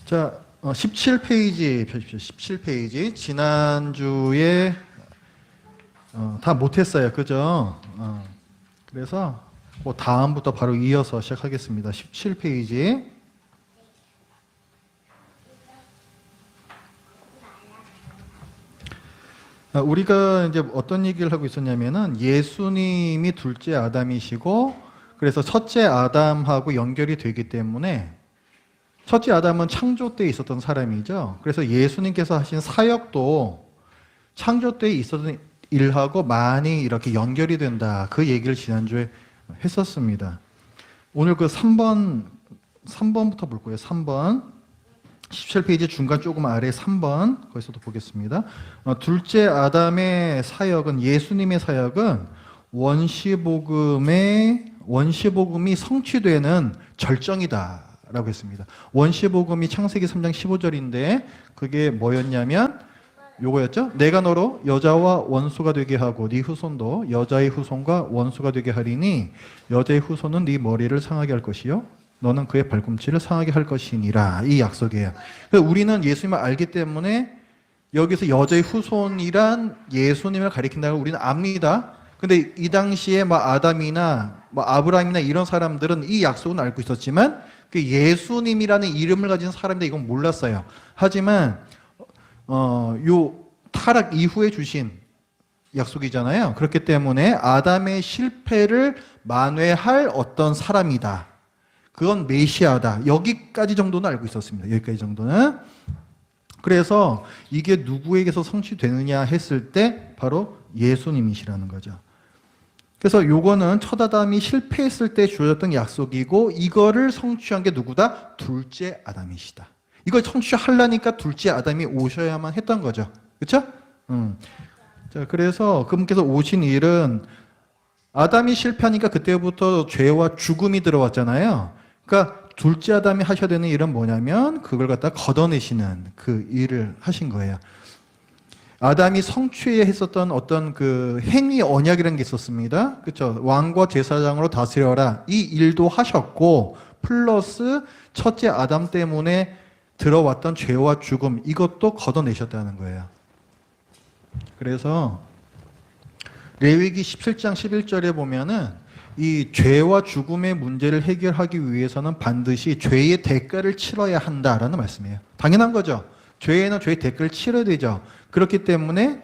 자, 17페이지 펴십시오. 17페이지. 지난주에 다 못했어요. 그죠? 그래서 그 다음부터 바로 이어서 시작하겠습니다. 17페이지. 우리가 이제 어떤 얘기를 하고 있었냐면은 예수님이 둘째 아담이시고 그래서 첫째 아담하고 연결이 되기 때문에 첫째 아담은 창조 때에 있었던 사람이죠. 그래서 예수님께서 하신 사역도 창조 때에 있었던 일하고 많이 이렇게 연결이 된다. 그 얘기를 지난주에 했었습니다. 오늘 그 3번부터 볼 거예요. 3번. 17페이지 중간 조금 아래 3번. 거기서도 보겠습니다. 둘째 아담의 사역은, 예수님의 사역은 원시복음이 성취되는 절정이다. 라고 했습니다. 원시복음이 창세기 3장 15절인데 그게 뭐였냐면 요거였죠. 내가 너로 여자와 원수가 되게 하고 네 후손도 여자의 후손과 원수가 되게 하리니 여자의 후손은 네 머리를 상하게 할 것이요 너는 그의 발꿈치를 상하게 할 것이니라. 이 약속이에요. 우리는 예수님을 알기 때문에 여기서 여자의 후손이란 예수님을 가리킨다고 우리는 압니다. 근데 이 당시에 아담이나 아브라함이나 이런 사람들은 이 약속은 알고 있었지만 그 예수님이라는 이름을 가진 사람인데 이건 몰랐어요. 하지만 요 타락 이후에 주신 약속이잖아요. 그렇기 때문에 아담의 실패를 만회할 어떤 사람이다. 그건 메시아다. 여기까지 정도는 알고 있었습니다. 여기까지 정도는. 그래서 이게 누구에게서 성취되느냐 했을 때 바로 예수님이시라는 거죠. 그래서 요거는 첫 아담이 실패했을 때 주어졌던 약속이고 이거를 성취한 게 누구다? 둘째 아담이시다. 이걸 성취하려니까 둘째 아담이 오셔야만 했던 거죠. 그렇죠? 자, 그래서 그분께서 오신 일은 아담이 실패하니까 그때부터 죄와 죽음이 들어왔잖아요. 그러니까 둘째 아담이 하셔야 되는 일은 뭐냐면 그걸 갖다 걷어내시는 그 일을 하신 거예요. 아담이 성취해야 했었던 어떤 그 행위 언약이라는 게 있었습니다. 그렇죠? 왕과 제사장으로 다스려라. 이 일도 하셨고 플러스 첫째 아담 때문에 들어왔던 죄와 죽음 이것도 걷어내셨다는 거예요. 그래서 레위기 17장 11절에 보면은 이 죄와 죽음의 문제를 해결하기 위해서는 반드시 죄의 대가를 치러야 한다라는 말씀이에요. 당연한 거죠. 죄에는 죄의 대가를 치러야 되죠. 그렇기 때문에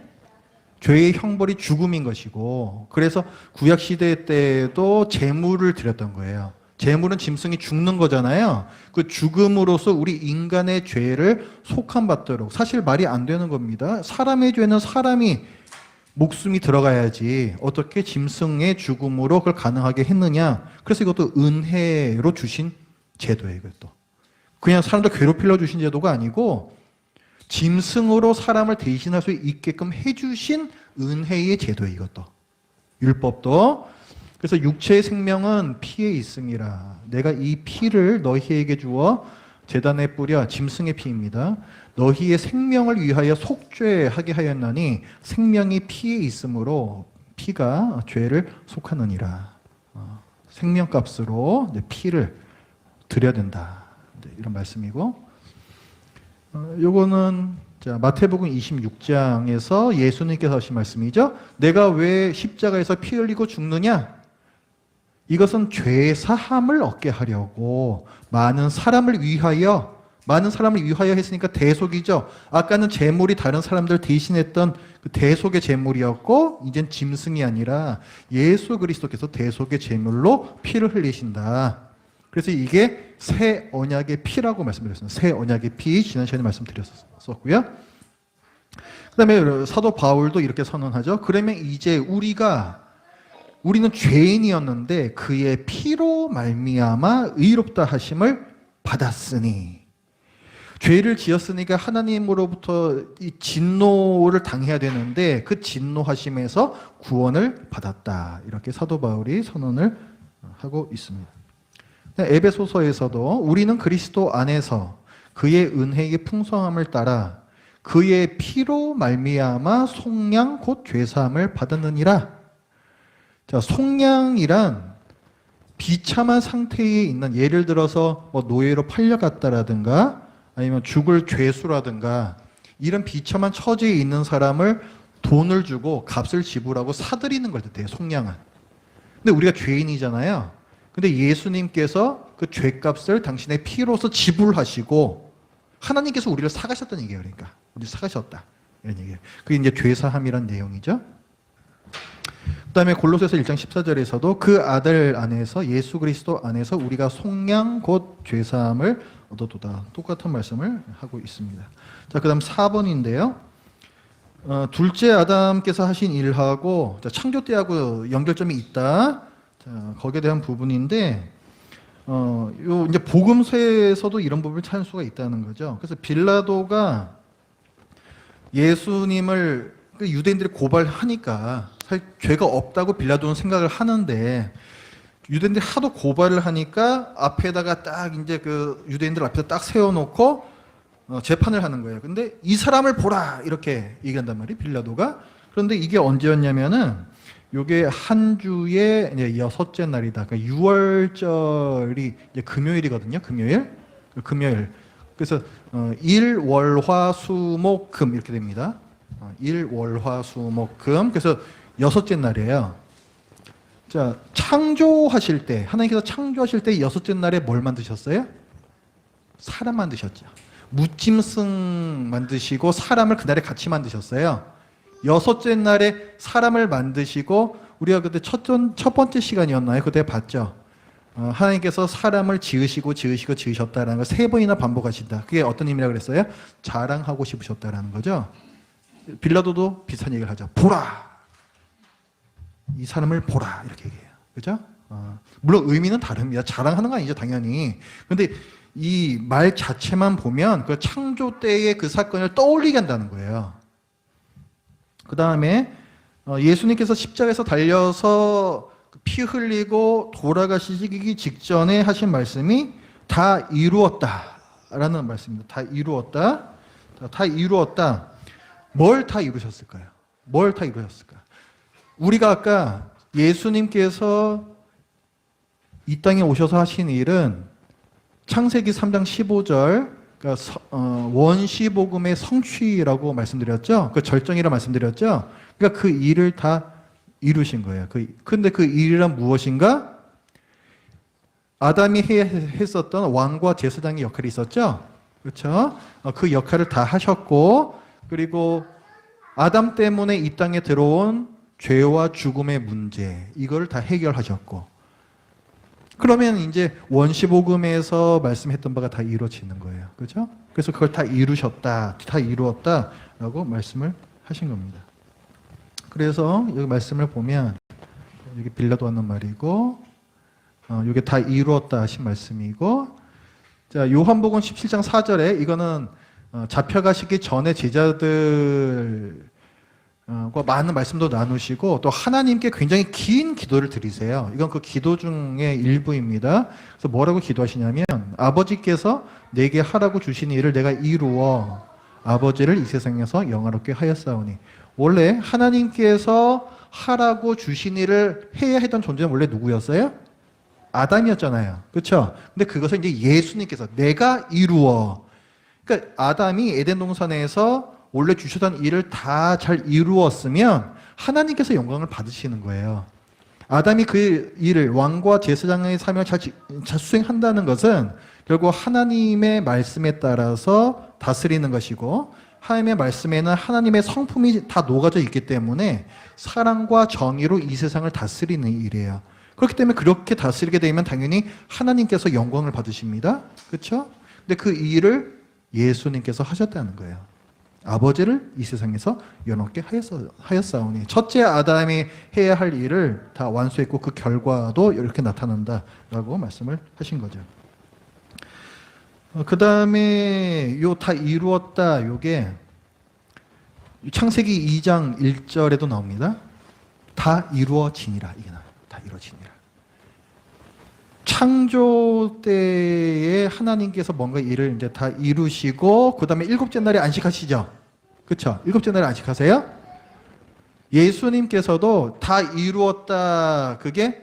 죄의 형벌이 죽음인 것이고 그래서 구약시대 때도 제물을 드렸던 거예요. 제물은 짐승이 죽는 거잖아요. 그 죽음으로써 우리 인간의 죄를 속함받도록 사실 말이 안 되는 겁니다. 사람의 죄는 사람이 목숨이 들어가야지 어떻게 짐승의 죽음으로 그걸 가능하게 했느냐. 그래서 이것도 은혜로 주신 제도예요. 이것도 그냥 사람들 괴롭히려 주신 제도가 아니고 짐승으로 사람을 대신할 수 있게끔 해주신 은혜의 제도예요. 이것도 율법도. 그래서 육체의 생명은 피에 있음이라. 내가 이 피를 너희에게 주어 제단에 뿌려. 짐승의 피입니다. 너희의 생명을 위하여 속죄하게 하였나니 생명이 피에 있으므로 피가 죄를 속하느니라. 생명값으로 피를 드려야 된다. 이런 말씀이고 요거는 마태복음 26장에서 예수님께서 하신 말씀이죠. 내가 왜 십자가에서 피 흘리고 죽느냐? 이것은 죄 사함을 얻게 하려고 많은 사람을 위하여 했으니까 대속이죠. 아까는 제물이 다른 사람들 대신했던 그 대속의 제물이었고 이젠 짐승이 아니라 예수 그리스도께서 대속의 제물로 피를 흘리신다. 그래서 이게 새 언약의 피라고 말씀드렸습니다. 새 언약의 피 지난 시간에 말씀드렸었고요. 그 다음에 사도 바울도 이렇게 선언하죠. 그러면 이제 우리는 죄인이었는데 그의 피로 말미암아 의롭다 하심을 받았으니 죄를 지었으니까 하나님으로부터 이 진노를 당해야 되는데 그 진노하심에서 구원을 받았다. 이렇게 사도 바울이 선언을 하고 있습니다. 에베소서에서도 우리는 그리스도 안에서 그의 은혜의 풍성함을 따라 그의 피로 말미암아 속량 곧 죄사함을 받았느니라. 자, 속량이란 비참한 상태에 있는 예를 들어서 노예로 팔려갔다라든가 아니면 죽을 죄수라든가 이런 비참한 처지에 있는 사람을 돈을 주고 값을 지불하고 사들이는 걸 뜻해요. 속량은. 근데 우리가 죄인이잖아요. 근데 예수님께서 그 죄값을 당신의 피로서 지불하시고 하나님께서 우리를 사가셨다는 얘기예요. 그러니까 우리 사가셨다 이런 얘기예요. 그게 이제 죄사함이란 내용이죠. 그다음에 골로새서 1장 14절에서도 그 아들 안에서 예수 그리스도 안에서 우리가 속량 곧 죄사함을 얻어도다. 똑같은 말씀을 하고 있습니다. 자, 그다음 4번인데요. 둘째 아담께서 하신 일하고 창조 때하고 연결점이 있다. 자, 거기에 대한 부분인데 요 이제 복음서에서도 이런 부분을 찾을 수가 있다는 거죠. 그래서 빌라도가 예수님을 유대인들이 고발하니까 사실 죄가 없다고 빌라도는 생각을 하는데 유대인들이 하도 고발을 하니까 앞에다가 딱 이제 그 유대인들 앞에서 딱 세워놓고 재판을 하는 거예요. 근데 이 사람을 보라 이렇게 얘기한단 말이에요. 빌라도가. 그런데 이게 언제였냐면은 요게 한 주의 이제 여섯째 날이다. 그러니까 6월절이 이제 금요일이거든요. 금요일. 그래서 일, 월, 화, 수, 목, 금 이렇게 됩니다. 일, 월, 화, 수, 목, 금. 그래서 여섯째 날이에요. 자, 창조하실 때 하나님께서 창조하실 때 여섯째 날에 뭘 만드셨어요? 사람 만드셨죠. 무짐승 만드시고 사람을 그날에 같이 만드셨어요. 여섯째 날에 사람을 만드시고 우리가 그때 첫 번째 시간이었나요? 그때 봤죠. 하나님께서 사람을 지으셨다라는 걸 3번이나 반복하신다. 그게 어떤 의미라고 그랬어요? 자랑하고 싶으셨다라는 거죠. 빌라도도 비슷한 얘기를 하죠. 보라! 이 사람을 보라! 이렇게 얘기해요. 그죠? 물론 의미는 다릅니다. 자랑하는 건 아니죠, 당연히. 근데 이 말 자체만 보면 그 창조 때의 그 사건을 떠올리게 한다는 거예요. 그 다음에 예수님께서 십자가에서 달려서 피 흘리고 돌아가시기 직전에 하신 말씀이 다 이루었다라는 말씀입니다. 다 이루었다. 다 이루었다. 뭘 다 이루셨을까요? 뭘 다 이루셨을까? 우리가 아까 예수님께서 이 땅에 오셔서 하신 일은 창세기 3장 15절 그러니까 원시복음의 성취라고 말씀드렸죠. 그 절정이라고 말씀드렸죠. 그러니까 그 일을 다 이루신 거예요. 근데 그 일이란 무엇인가? 아담이 했었던 왕과 제사장의 역할이 있었죠. 그렇죠? 그 역할을 다 하셨고 그리고 아담 때문에 이 땅에 들어온 죄와 죽음의 문제 이걸 다 해결하셨고 그러면 이제 원시복음에서 말씀했던 바가 다 이루어지는 거예요. 그죠? 그래서 그걸 다 이루셨다, 다 이루었다라고 말씀을 하신 겁니다. 그래서 여기 말씀을 보면 여기 빌라도 하는 말이고 이게 다 이루었다 하신 말씀이고 자, 요한복음 17장 4절에 이거는 잡혀가시기 전에 제자들 많은 말씀도 나누시고 또 하나님께 굉장히 긴 기도를 드리세요. 이건 그 기도 중의 일부입니다. 그래서 뭐라고 기도하시냐면 아버지께서 내게 하라고 주신 일을 내가 이루어 아버지를 이 세상에서 영화롭게 하였사오니 원래 하나님께서 하라고 주신 일을 해야 했던 존재는 원래 누구였어요? 아담이었잖아요. 그렇죠? 근데 그것을 이제 예수님께서 내가 이루어 그러니까 아담이 에덴 동산에서 원래 주셨던 일을 다 잘 이루었으면 하나님께서 영광을 받으시는 거예요. 아담이 그 일을 왕과 제사장의 삶을 잘 수행한다는 것은 결국 하나님의 말씀에 따라서 다스리는 것이고 하나님의 말씀에는 하나님의 성품이 다 녹아져 있기 때문에 사랑과 정의로 이 세상을 다스리는 일이에요. 그렇기 때문에 그렇게 다스리게 되면 당연히 하나님께서 영광을 받으십니다. 그렇죠? 근데 그 일을 예수님께서 하셨다는 거예요. 아버지를 이 세상에서 연합게 하였사오니 첫째 아담이 해야 할 일을 다 완수했고 그 결과도 이렇게 나타난다라고 말씀을 하신 거죠. 그 다음에 요 다 이루었다 요게 창세기 2장 1절에도 나옵니다. 다 이루어지니라 이게 나와요. 다 이루어지니라. 창조 때에 하나님께서 뭔가 일을 이제 다 이루시고 그 다음에 일곱째 날에 안식하시죠. 그렇죠? 일곱째 날에 안식하세요. 예수님께서도 다 이루었다. 그게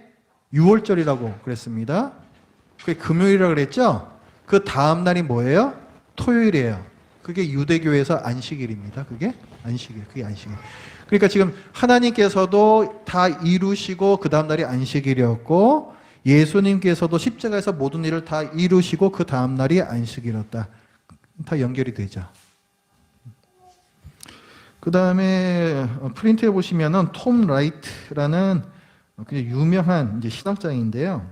6월절이라고 그랬습니다. 그게 금요일이라고 그랬죠. 그 다음 날이 뭐예요? 토요일이에요. 그게 유대교에서 안식일입니다. 그게 안식일. 그게 안식일. 그러니까 지금 하나님께서도 다 이루시고 그 다음 날이 안식일이었고 예수님께서도 십자가에서 모든 일을 다 이루시고 그 다음 날이 안식일이었다. 다 연결이 되죠. 그 다음에 프린트에 보시면은 톰 라이트라는 굉장히 유명한 이제 신학자인데요.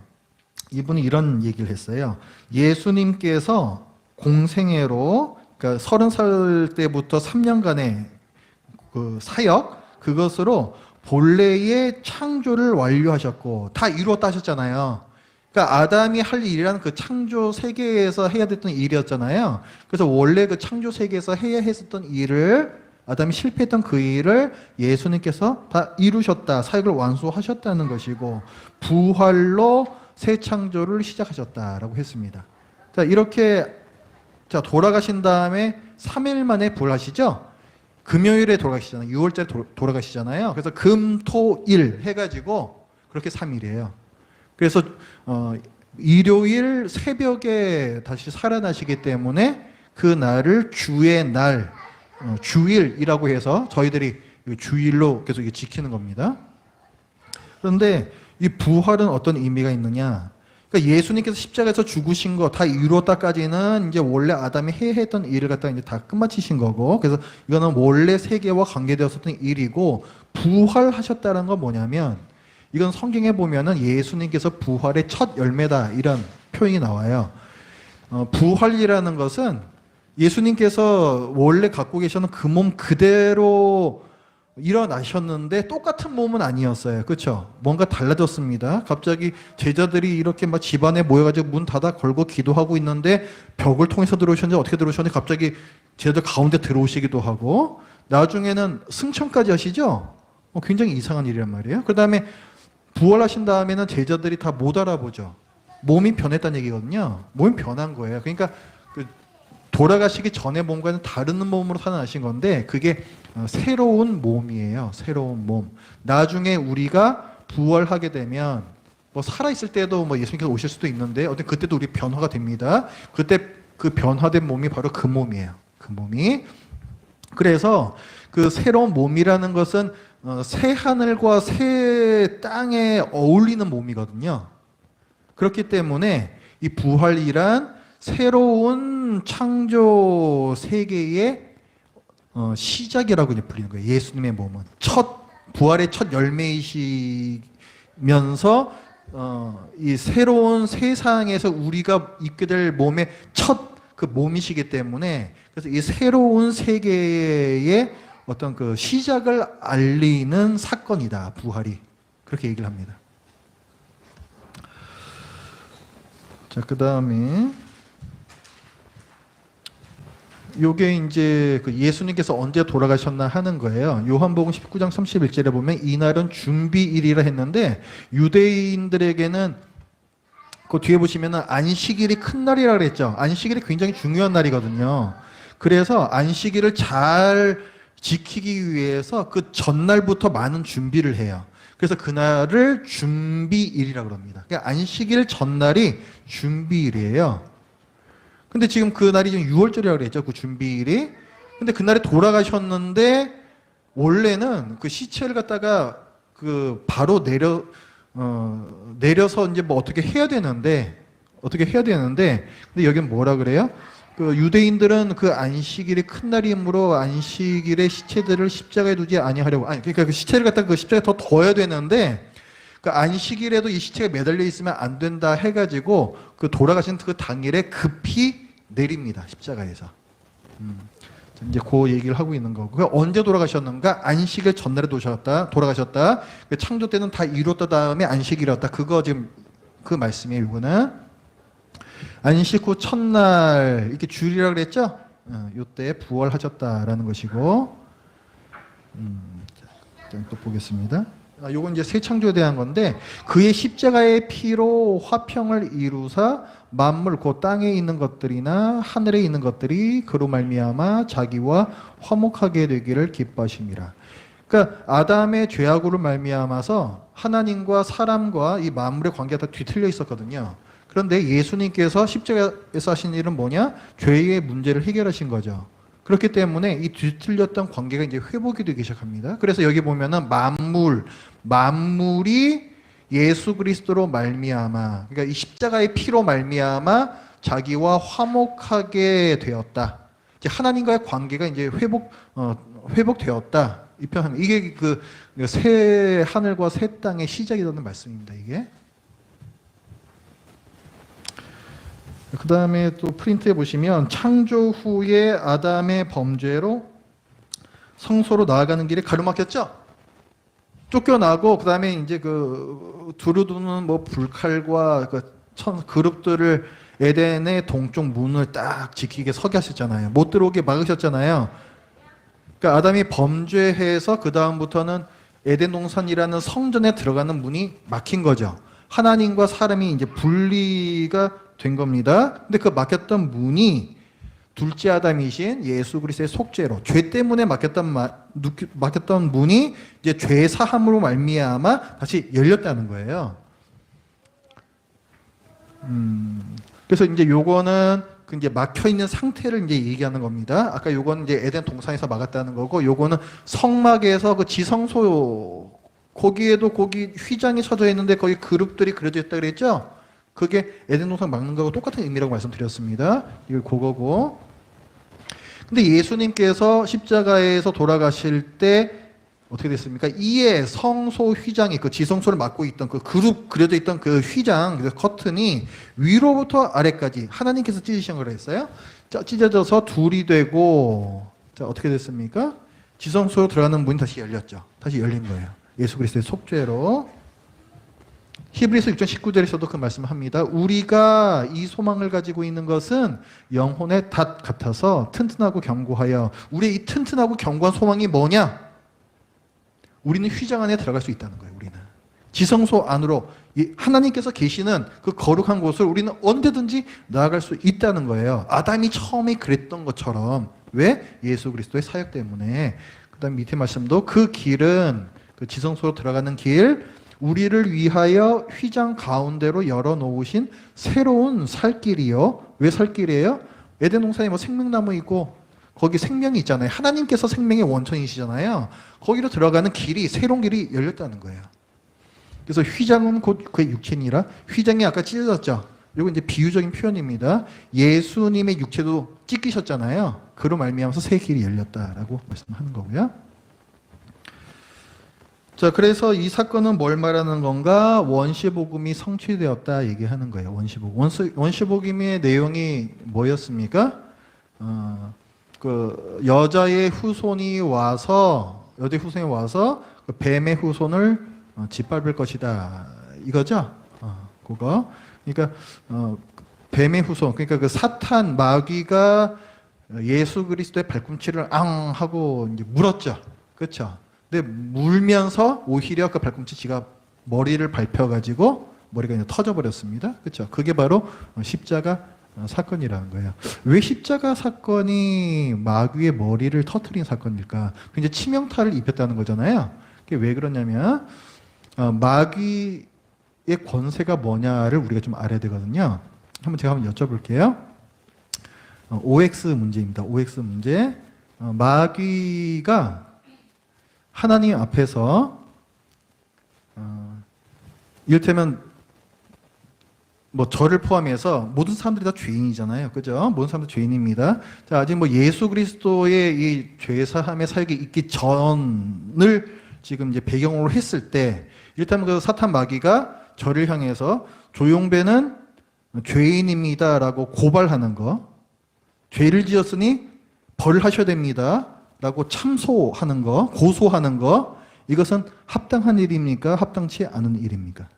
이분이 이런 얘기를 했어요. 예수님께서 공생애로 그러니까 30살 때부터 3년간의 그 사역 그것으로 본래의 창조를 완료하셨고 다 이루었다 하셨잖아요. 그러니까 아담이 할 일이란 그 창조 세계에서 해야 됐던 일이었잖아요. 그래서 원래 그 창조 세계에서 해야 했었던 일을 아담이 실패했던 그 일을 예수님께서 다 이루셨다. 사역을 완수하셨다는 것이고 부활로 새 창조를 시작하셨다라고 했습니다. 자, 이렇게 자, 돌아가신 다음에 3일 만에 부활하시죠? 금요일에 돌아가시잖아요. 6월달에 돌아가시잖아요. 그래서 금, 토, 일 해가지고 그렇게 3일이에요. 그래서 일요일 새벽에 다시 살아나시기 때문에 그 날을 주의 날, 주일이라고 해서 저희들이 주일로 계속 지키는 겁니다. 그런데 이 부활은 어떤 의미가 있느냐? 그러니까 예수님께서 십자가에서 죽으신 거 다 이루었다까지는 이제 원래 아담이 해야 했던 일을 갖다가 이제 다 끝마치신 거고, 그래서 이거는 원래 세계와 관계되었었던 일이고, 부활하셨다는 건 뭐냐면, 이건 성경에 보면은 예수님께서 부활의 첫 열매다 이런 표현이 나와요. 부활이라는 것은 예수님께서 원래 갖고 계셨던 그 몸 그대로 일어나셨는데 똑같은 몸은 아니었어요. 그렇죠? 뭔가 달라졌습니다. 갑자기 제자들이 이렇게 막 집안에 모여가지고 문 닫아 걸고 기도하고 있는데 벽을 통해서 들어오셨는지 어떻게 들어오셨는지 갑자기 제자들 가운데 들어오시기도 하고 나중에는 승천까지 하시죠? 굉장히 이상한 일이란 말이에요. 그 다음에 부활하신 다음에는 제자들이 다 못 알아보죠. 몸이 변했다는 얘기거든요. 몸이 변한 거예요. 그러니까 돌아가시기 전의 몸과는 다른 몸으로 살아나신 건데 그게 새로운 몸이에요. 새로운 몸. 나중에 우리가 부활하게 되면 뭐 살아있을 때도 뭐 예수님께서 오실 수도 있는데 어떤 그때도 우리 변화가 됩니다. 그때 그 변화된 몸이 바로 그 몸이에요. 그 몸이. 그래서 그 새로운 몸이라는 것은 새 하늘과 새 땅에 어울리는 몸이거든요. 그렇기 때문에 이 부활이란 새로운 창조 세계의 시작이라고 이제 불리는 거예요. 예수님의 몸은 부활의 첫 열매이시면서 이 새로운 세상에서 우리가 입게 될 몸의 첫 그 몸이시기 때문에 그래서 이 새로운 세계의 어떤 그 시작을 알리는 사건이다. 부활이 그렇게 얘기를 합니다. 자, 그 다음에 요게 이제 그 예수님께서 언제 돌아가셨나 하는 거예요. 요한복음 19장 31절에 보면 이날은 준비일이라 했는데 유대인들에게는 그 뒤에 보시면은 안식일이 큰 날이라 그랬죠. 안식일이 굉장히 중요한 날이거든요. 그래서 안식일을 잘 지키기 위해서 그 전날부터 많은 준비를 해요. 그래서 그날을 준비일이라고 합니다. 그러니까 안식일 전날이 준비일이에요. 근데 지금 그 날이 지금 6월절이라고 그랬죠. 그 준비일이. 근데 그날에 돌아가셨는데 원래는 그 시체를 갖다가 그 바로 내려서 이제 뭐 어떻게 해야 되는데 근데 여기는 뭐라 그래요? 그 유대인들은 그 안식일이 큰 날이므로 안식일에 시체들을 십자가에 두지 아니하려고 그러니까 그 시체를 갖다가 그 십자가에 더 둬야 되는데 그 안식일에도 이 시체가 매달려 있으면 안 된다 해가지고 그 돌아가신 그 당일에 급히 내립니다. 십자가에서. 이제 그 얘기를 하고 있는 거고. 언제 돌아가셨는가? 안식일 전날에 돌아가셨다. 그 창조 때는 다 이뤘다 다음에 안식일이었다. 그거 지금 그 말씀이에요. 이거는 안식 후 첫날 이렇게 주일이라고 그랬죠? 이때 부활하셨다라는 것이고. 또 보겠습니다. 요건 이제 새 창조에 대한 건데 그의 십자가의 피로 화평을 이루사 만물 곧 땅에 있는 것들이나 하늘에 있는 것들이 그로 말미암아 자기와 화목하게 되기를 기뻐하심이라. 그러니까 아담의 죄악으로 말미암아서 하나님과 사람과 이 만물의 관계가 다 뒤틀려 있었거든요. 그런데 예수님께서 십자가에서 하신 일은 뭐냐? 죄의 문제를 해결하신 거죠. 그렇기 때문에 이 뒤틀렸던 관계가 이제 회복이 되기 시작합니다. 그래서 여기 보면은 만물이 예수 그리스도로 말미암아, 그러니까 이 십자가의 피로 말미암아 자기와 화목하게 되었다. 이제 하나님과의 관계가 이제 회복되었다. 이 표현, 이게 그 새 하늘과 새 땅의 시작이라는 말씀입니다. 이게. 그 다음에 또 프린트해 보시면 창조 후에 아담의 범죄로 성소로 나아가는 길에 가로막혔죠. 쫓겨나고 그 다음에 이제 그 두루두는 뭐 불칼과 그 그룹들을 에덴의 동쪽 문을 딱 지키게 서게 하셨잖아요. 못 들어오게 막으셨잖아요. 그러니까 아담이 범죄해서 그 다음부터는 에덴 동산이라는 성전에 들어가는 문이 막힌 거죠. 하나님과 사람이 이제 분리가 된 겁니다. 근데 그 막혔던 문이 둘째 아담이신 예수 그리스도의 속죄로 죄 때문에 막혔던 문이 이제 죄 사함으로 말미암아 다시 열렸다는 거예요. 그래서 이제 요거는 그 이제 막혀 있는 상태를 이제 얘기하는 겁니다. 아까 요거는 이제 에덴 동산에서 막았다는 거고, 요거는 성막에서 그 지성소 거기에도 거기 휘장이 쳐져 있는데 거기 그룹들이 그려져 있다 그랬죠? 그게 에덴 동산 막는 거하고 똑같은 의미라고 말씀드렸습니다. 이거 그거고. 근데 예수님께서 십자가에서 돌아가실 때 어떻게 됐습니까? 이에 성소 휘장이 그 지성소를 막고 있던 그 그룹 그려져 있던 그 휘장, 그 커튼이 위로부터 아래까지 하나님께서 찢으신 거라 했어요. 찢어져서 둘이 되고, 자, 어떻게 됐습니까? 지성소로 들어가는 문이 다시 열렸죠. 다시 열린 거예요. 예수 그리스도의 속죄로. 히브리서 6장 19절에서도 그 말씀을 합니다. 우리가 이 소망을 가지고 있는 것은 영혼의 닷 같아서 튼튼하고 견고하여, 우리의 이 튼튼하고 견고한 소망이 뭐냐? 우리는 휘장 안에 들어갈 수 있다는 거예요. 우리는 지성소 안으로 하나님께서 계시는 그 거룩한 곳을 우리는 언제든지 나아갈 수 있다는 거예요. 아담이 처음에 그랬던 것처럼. 왜? 예수 그리스도의 사역 때문에. 그 다음 밑에 말씀도 그 길은, 그 지성소로 들어가는 길, 우리를 위하여 휘장 가운데로 열어놓으신 새로운 살길이요. 왜 살길이에요? 에덴 동산에 뭐 생명나무 있고 거기 생명이 있잖아요. 하나님께서 생명의 원천이시잖아요. 거기로 들어가는 길이, 새로운 길이 열렸다는 거예요. 그래서 휘장은 곧 그의 육체니라. 휘장이 아까 찢어졌죠. 이거 이제 비유적인 표현입니다. 예수님의 육체도 찢기셨잖아요. 그로 말미암아서 새 길이 열렸다라고 말씀하는 거고요. 자, 그래서 이 사건은 뭘 말하는 건가? 원시복음이 성취되었다 얘기하는 거예요. 원시복음. 원시복음의 내용이 뭐였습니까? 그 여자의 후손이 와서 그 뱀의 후손을 짓밟을 것이다 이거죠. 그거. 그러니까 뱀의 후손, 그러니까 그 사탄 마귀가 예수 그리스도의 발꿈치를 앙 하고 이제 물었죠. 그렇죠. 근데 물면서 오히려 그 발꿈치 지가 머리를 밟혀가지고 머리가 이제 터져버렸습니다. 그렇죠. 그게 바로 십자가 사건이라는 거예요. 왜 십자가 사건이 마귀의 머리를 터뜨린 사건일까? 굉장히 치명타를 입혔다는 거잖아요. 그게 왜 그러냐면 마귀의 권세가 뭐냐를 우리가 좀 알아야 되거든요. 제가 한번 여쭤볼게요. OX 문제입니다. OX 문제. 마귀가 하나님 앞에서 이를테면 뭐 저를 포함해서 모든 사람들이 다 죄인이잖아요. 그죠? 모든 사람들 죄인입니다. 자, 아직 뭐 예수 그리스도의 이 죄 사함의 사역이 있기 전을 지금 이제 배경으로 했을 때, 이를테면 그 사탄 마귀가 저를 향해서 조용배는 죄인입니다라고 고발하는 거, 죄를 지었으니 벌을 하셔야 됩니다라고 참소하는 거, 고소하는 거, 이것은 합당한 일입니까? 합당치 않은 일입니까?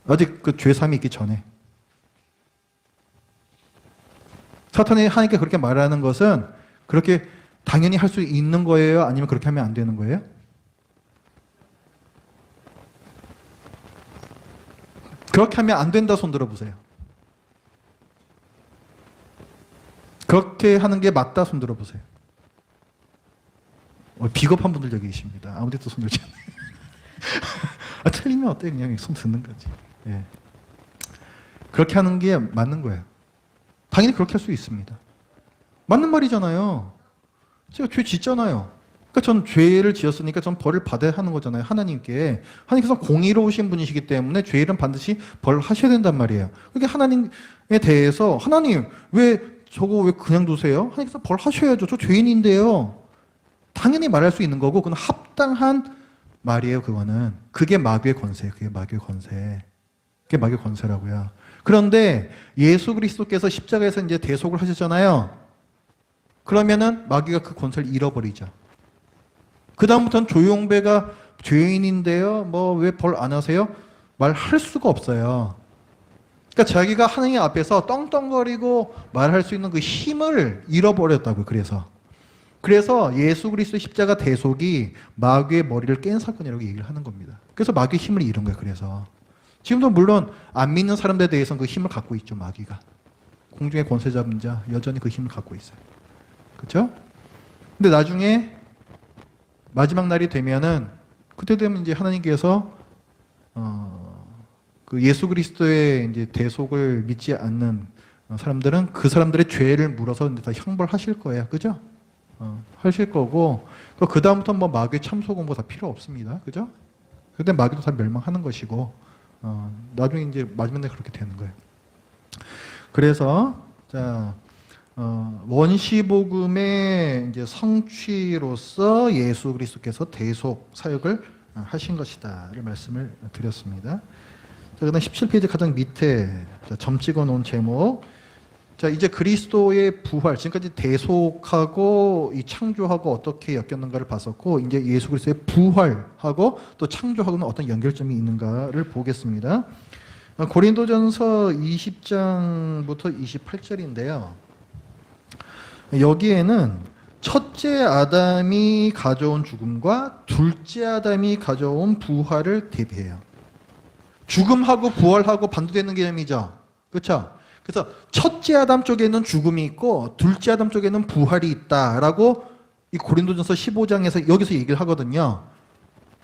아직 그 죄삼이 있기 전에. 사탄이 하나님께 그렇게 말하는 것은 그렇게 당연히 할 수 있는 거예요? 아니면 그렇게 하면 안 되는 거예요? 그렇게 하면 안 된다 손 들어보세요. 그렇게 하는 게 맞다 손 들어보세요. 비겁한 분들 여기 계십니다. 아무데도 손 들지 않아요. 틀리면 어때? 그냥 손 드는 거지. 예. 그렇게 하는 게 맞는 거예요. 당연히 그렇게 할 수 있습니다. 맞는 말이잖아요. 제가 죄 짓잖아요. 그러니까 전 죄를 지었으니까 전 벌을 받아야 하는 거잖아요. 하나님께. 하나님께서 공의로우신 분이시기 때문에 죄일은 반드시 벌 하셔야 된단 말이에요. 그러니까 하나님에 대해서 하나님 왜 저거 왜 그냥 두세요? 하나님께서 벌 하셔야죠. 저 죄인인데요. 당연히 말할 수 있는 거고 그건 합당한 말이에요. 그거는. 그게 마귀의 권세예요. 그게 마귀의 권세. 그게 마귀의 권세라고요. 그런데 예수 그리스도께서 십자가에서 이제 대속을 하셨잖아요. 그러면은 마귀가 그 권세를 잃어버리죠. 그 다음부터는 조용배가 죄인인데요. 뭐 왜 벌 안 하세요? 말할 수가 없어요. 그러니까 자기가 하나님 앞에서 떵떵거리고 말할 수 있는 그 힘을 잃어버렸다고요. 그래서 예수 그리스도 십자가 대속이 마귀의 머리를 깬 사건이라고 얘기를 하는 겁니다. 그래서 마귀의 힘을 잃은 거예요. 그래서 지금도 물론 안 믿는 사람들에 대해서는 그 힘을 갖고 있죠. 마귀가. 공중의 권세 잡은 자 여전히 그 힘을 갖고 있어요. 그렇죠? 근데 나중에 마지막 날이 되면은 그때 되면 이제 하나님께서 그 예수 그리스도의 이제 대속을 믿지 않는 사람들은 그 사람들의 죄를 물어서 다 형벌하실 거예요. 그죠? 하실 거고 그 다음부터 뭐 마귀의 참소고 뭐 다 필요 없습니다. 그죠? 그때 마귀도 다 멸망하는 것이고 나중에 이제 마지막 날 그렇게 되는 거예요. 그래서 자. 원시복음의 이제 성취로서 예수 그리스도께서 대속 사역을 하신 것이다를 말씀을 드렸습니다. 자, 그다음 17페이지 가장 밑에 점 찍어 놓은 제목. 자, 이제 그리스도의 부활, 지금까지 대속하고 이 창조하고 어떻게 엮였는가를 봤었고, 이제 예수 그리스도의 부활하고 또 창조하고는 어떤 연결점이 있는가를 보겠습니다. 고린도전서 20장부터 28절인데요. 여기에는 첫째 아담이 가져온 죽음과 둘째 아담이 가져온 부활을 대비해요. 죽음하고 부활하고 반대되는 개념이죠. 그렇죠? 그래서 첫째 아담 쪽에는 죽음이 있고 둘째 아담 쪽에는 부활이 있다라고 이 고린도전서 15장에서 여기서 얘기를 하거든요.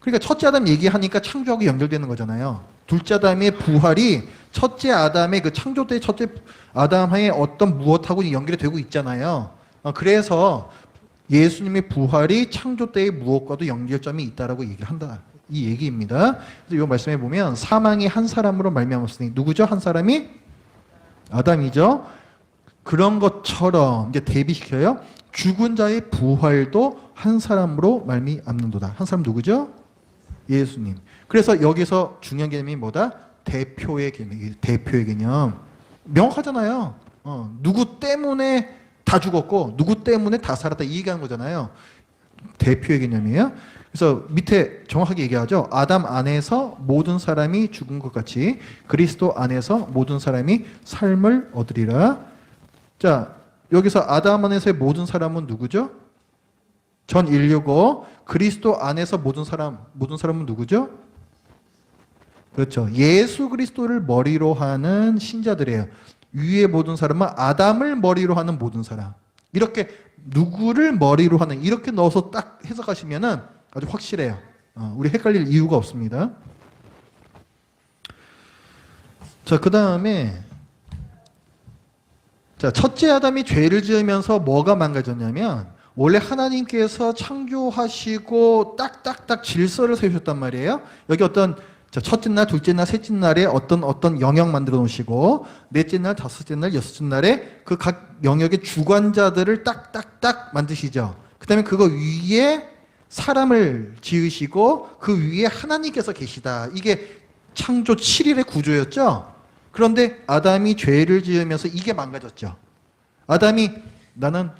그러니까 첫째 아담 얘기하니까 창조하고 연결되는 거잖아요. 둘째 아담의 부활이 첫째 아담의 그 창조 때 첫째 아담의 어떤 무엇하고 연결이 되고 있잖아요. 그래서 예수님의 부활이 창조 때의 무엇과도 연결점이 있다라고 얘기를 한다. 이 얘기입니다. 그래서 이 말씀에 보면 사망이 한 사람으로 말미암았으니 누구죠? 한 사람이 아담이죠. 그런 것처럼 이제 대비시켜요. 죽은 자의 부활도 한 사람으로 말미암는도다. 한 사람 누구죠? 예수님. 그래서 여기서 중요한 개념이 뭐다? 대표의 개념. 대표의 개념. 명확하잖아요. 누구 때문에 다 죽었고 누구 때문에 다 살았다 이 얘기하는 거잖아요. 대표의 개념이에요. 그래서 밑에 정확하게 얘기하죠. 아담 안에서 모든 사람이 죽은 것 같이 그리스도 안에서 모든 사람이 삶을 얻으리라. 자, 여기서 아담 안에서의 모든 사람은 누구죠? 전 인류고 그리스도 안에서 모든 사람은 누구죠? 그렇죠. 예수 그리스도를 머리로 하는 신자들이에요. 위의 모든 사람은 아담을 머리로 하는 모든 사람. 이렇게 누구를 머리로 하는 이렇게 넣어서 딱 해석하시면은 아주 확실해요. 우리 헷갈릴 이유가 없습니다. 자, 그 다음에 자, 첫째 아담이 죄를 지으면서 뭐가 망가졌냐면 원래 하나님께서 창조하시고 딱딱딱 질서를 세우셨단 말이에요. 여기 어떤 첫째 날, 둘째 날, 셋째 날에 어떤 영역 만들어 놓으시고 넷째 날, 다섯째 날, 여섯째 날에 그 각 영역의 주관자들을 딱딱딱 만드시죠. 그 다음에 그거 위에 사람을 지으시고 그 위에 하나님께서 계시다. 이게 창조 7일의 구조였죠. 그런데 아담이 죄를 지으면서 이게 망가졌죠. 아담이 나는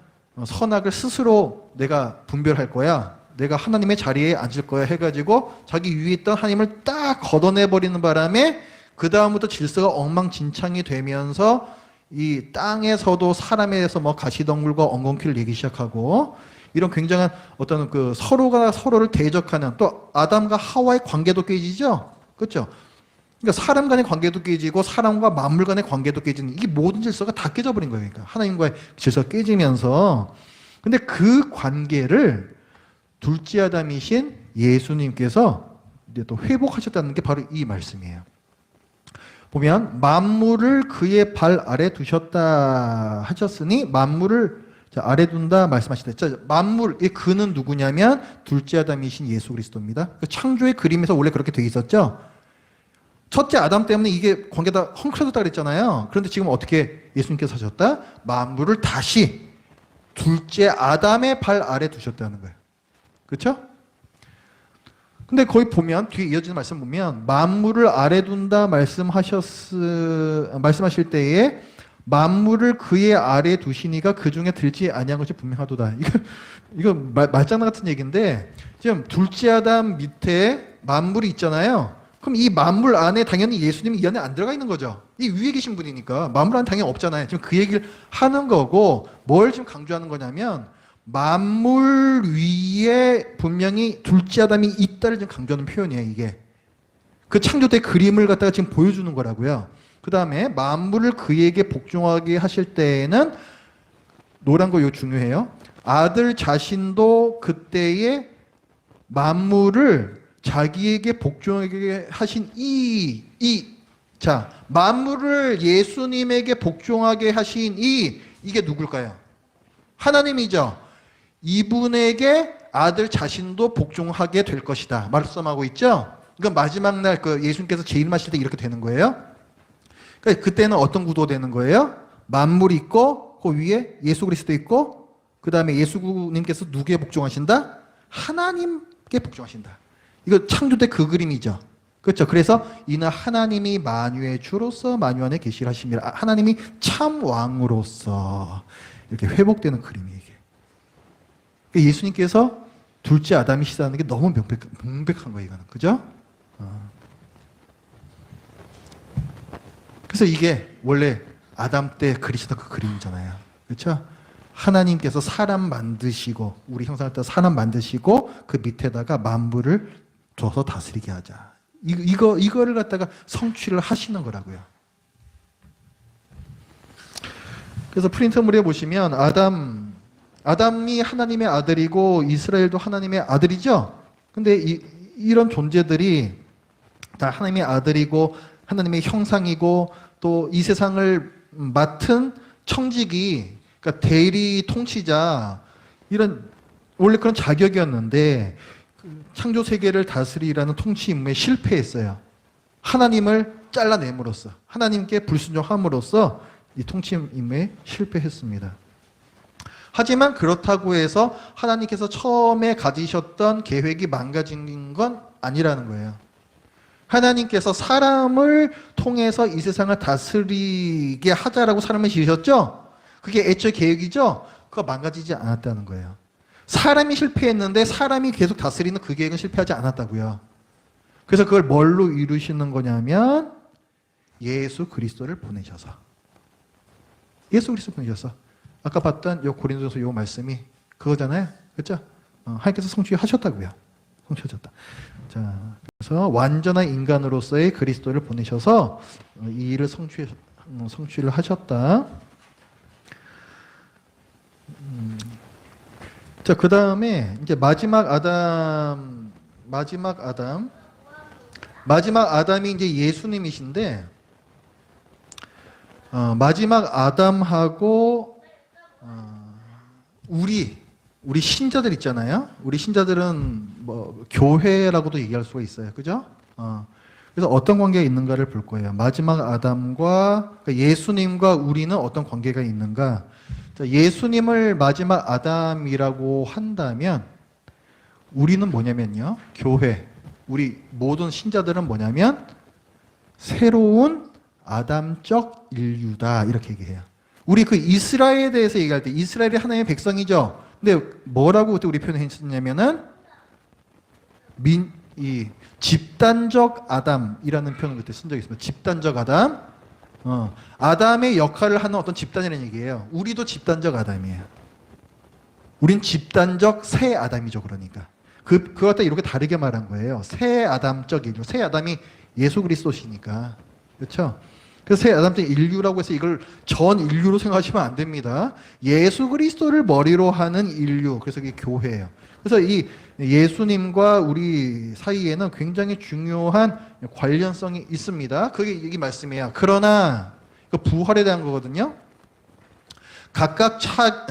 선악을 스스로 내가 분별할 거야. 내가 하나님의 자리에 앉을 거야 해가지고 자기 위에 있던 하나님을 딱 걷어내버리는 바람에 그 다음부터 질서가 엉망진창이 되면서 이 땅에서도 사람에 대해서 뭐 가시덩굴과 엉겅퀴를 내기 시작하고 이런 굉장한 어떤 그 서로가 서로를 대적하는 또 아담과 하와의 관계도 깨지죠. 그렇죠? 그러니까 사람 간의 관계도 깨지고 사람과 만물 간의 관계도 깨지는 이게 모든 질서가 다 깨져버린 거예요. 그러니까 하나님과의 질서가 깨지면서 근데 그 관계를 둘째 아담이신 예수님께서 이제 또 회복하셨다는 게 바로 이 말씀이에요. 보면 만물을 그의 발 아래 두셨다 하셨으니 만물을 아래 둔다 말씀하실 때 만물, 이 그는 누구냐면 둘째 아담이신 예수 그리스도입니다. 창조의 그림에서 원래 그렇게 돼 있었죠. 첫째 아담 때문에 이게 관계가 헝클어졌다 그랬잖아요. 그런데 지금 어떻게 예수님께서 하셨다? 만물을 다시 둘째 아담의 발 아래 두셨다는 거예요. 그렇죠? 근데 거기 보면 뒤에 이어지는 말씀 보면 만물을 아래 둔다 말씀하실 때에 만물을 그의 아래 두시니가 그 중에 들지 아니한 것이 분명하도다. 이거 말장난 같은 얘기인데 지금 둘째 아담 밑에 만물이 있잖아요. 그럼 이 만물 안에 당연히 예수님이 이 안에 안 들어가 있는 거죠. 이 위에 계신 분이니까 만물 안에 당연히 없잖아요. 지금 그 얘기를 하는 거고 뭘 지금 강조하는 거냐면 만물 위에 분명히 둘째 아담이 있다를 지금 강조하는 표현이에요. 이게 그 창조대 그림을 갖다가 지금 보여주는 거라고요. 그 다음에 만물을 그에게 복종하게 하실 때에는 노란 거 이거 중요해요. 아들 자신도 그때에 만물을 자기에게 복종하게 하신 자, 만물을 예수님에게 복종하게 하신 이게 누굴까요? 하나님이죠. 이분에게 아들 자신도 복종하게 될 것이다. 말씀하고 있죠? 이건 마지막 날 예수님께서 재림하실 때 이렇게 되는 거예요. 그러니까 그때는 어떤 구도 되는 거예요? 만물이 있고 그 위에 예수 그리스도 있고 그 다음에 예수님께서 누구에 복종하신다? 하나님께 복종하신다. 이거 창조 때 그 그림이죠. 그렇죠. 그래서 이는 하나님이 만유의 주로서 만유 안에 계시라 하심이라. 하나님이 참 왕으로서 이렇게 회복되는 그림이에요. 이게. 예수님께서 둘째 아담이시다는 게 너무 명백한 거예요. 이거는. 그죠? 그래서 이게 원래 아담 때 그리시던 그 그림이잖아요. 그렇죠? 하나님께서 사람 만드시고 우리 형상을 따라 사람 만드시고 그 밑에다가 만물을 줘서 다스리게 하자. 이거를 갖다가 성취를 하시는 거라고요. 그래서 프린트물에 보시면 아담이 하나님의 아들이고 이스라엘도 하나님의 아들이죠. 근데 이런 존재들이 다 하나님의 아들이고 하나님의 형상이고 또 이 세상을 맡은 청직이 그러니까 대리 통치자 이런 원래 그런 자격이었는데 창조 세계를 다스리라는 통치 임무에 실패했어요. 하나님을 잘라냄으로써 하나님께 불순종함으로써 이 통치 임무에 실패했습니다. 하지만 그렇다고 해서 하나님께서 처음에 가지셨던 계획이 망가진 건 아니라는 거예요. 하나님께서 사람을 통해서 이 세상을 다스리게 하자라고 사람을 지으셨죠? 그게 애초에 계획이죠? 그거 망가지지 않았다는 거예요. 사람이 실패했는데 사람이 계속 다스리는 그 계획은 실패하지 않았다고요. 그래서 그걸 뭘로 이루시는 거냐면 예수 그리스도를 보내셔서 예수 그리스도 보내셔서 아까 봤던 요 고린도전서 요 말씀이 그거잖아요. 그렇죠? 하나님께서 성취하셨다고요. 성취하셨다. 자, 그래서 완전한 인간으로서의 그리스도를 보내셔서 이 일을 성취를 하셨다. 자, 그 다음에 이제 마지막 아담이 이제 예수님이신데, 마지막 아담하고, 우리 신자들 있잖아요. 우리 신자들은 뭐, 교회라고도 얘기할 수가 있어요. 그죠? 그래서 어떤 관계가 있는가를 볼 거예요. 마지막 아담과, 그러니까 예수님과 우리는 어떤 관계가 있는가. 예수님을 마지막 아담이라고 한다면 우리는 뭐냐면요. 교회, 우리 모든 신자들은 뭐냐면 새로운 아담적 인류다 이렇게 얘기해요. 우리 그 이스라엘에 대해서 얘기할 때 이스라엘이 하나님의 백성이죠. 근데 뭐라고 그때 우리 표현했었냐면은 이 집단적 아담이라는 표현을 그때 쓴 적이 있습니다. 집단적 아담. 아담의 역할을 하는 어떤 집단이라는 얘기예요. 우리도 집단적 아담이에요. 우린 집단적 새 아담이죠. 그러니까 그거 갖다 이렇게 다르게 말한 거예요. 새 아담적 인류. 새 아담이 예수 그리스도시니까. 그렇죠? 그래서 새 아담적 인류라고 해서 이걸 전 인류로 생각하시면 안 됩니다. 예수 그리스도를 머리로 하는 인류, 그래서 이게 교회예요. 그래서 이 예수님과 우리 사이에는 굉장히 중요한 관련성이 있습니다. 그게 이 말씀이에요. 그러나 부활에 대한 거거든요. 각각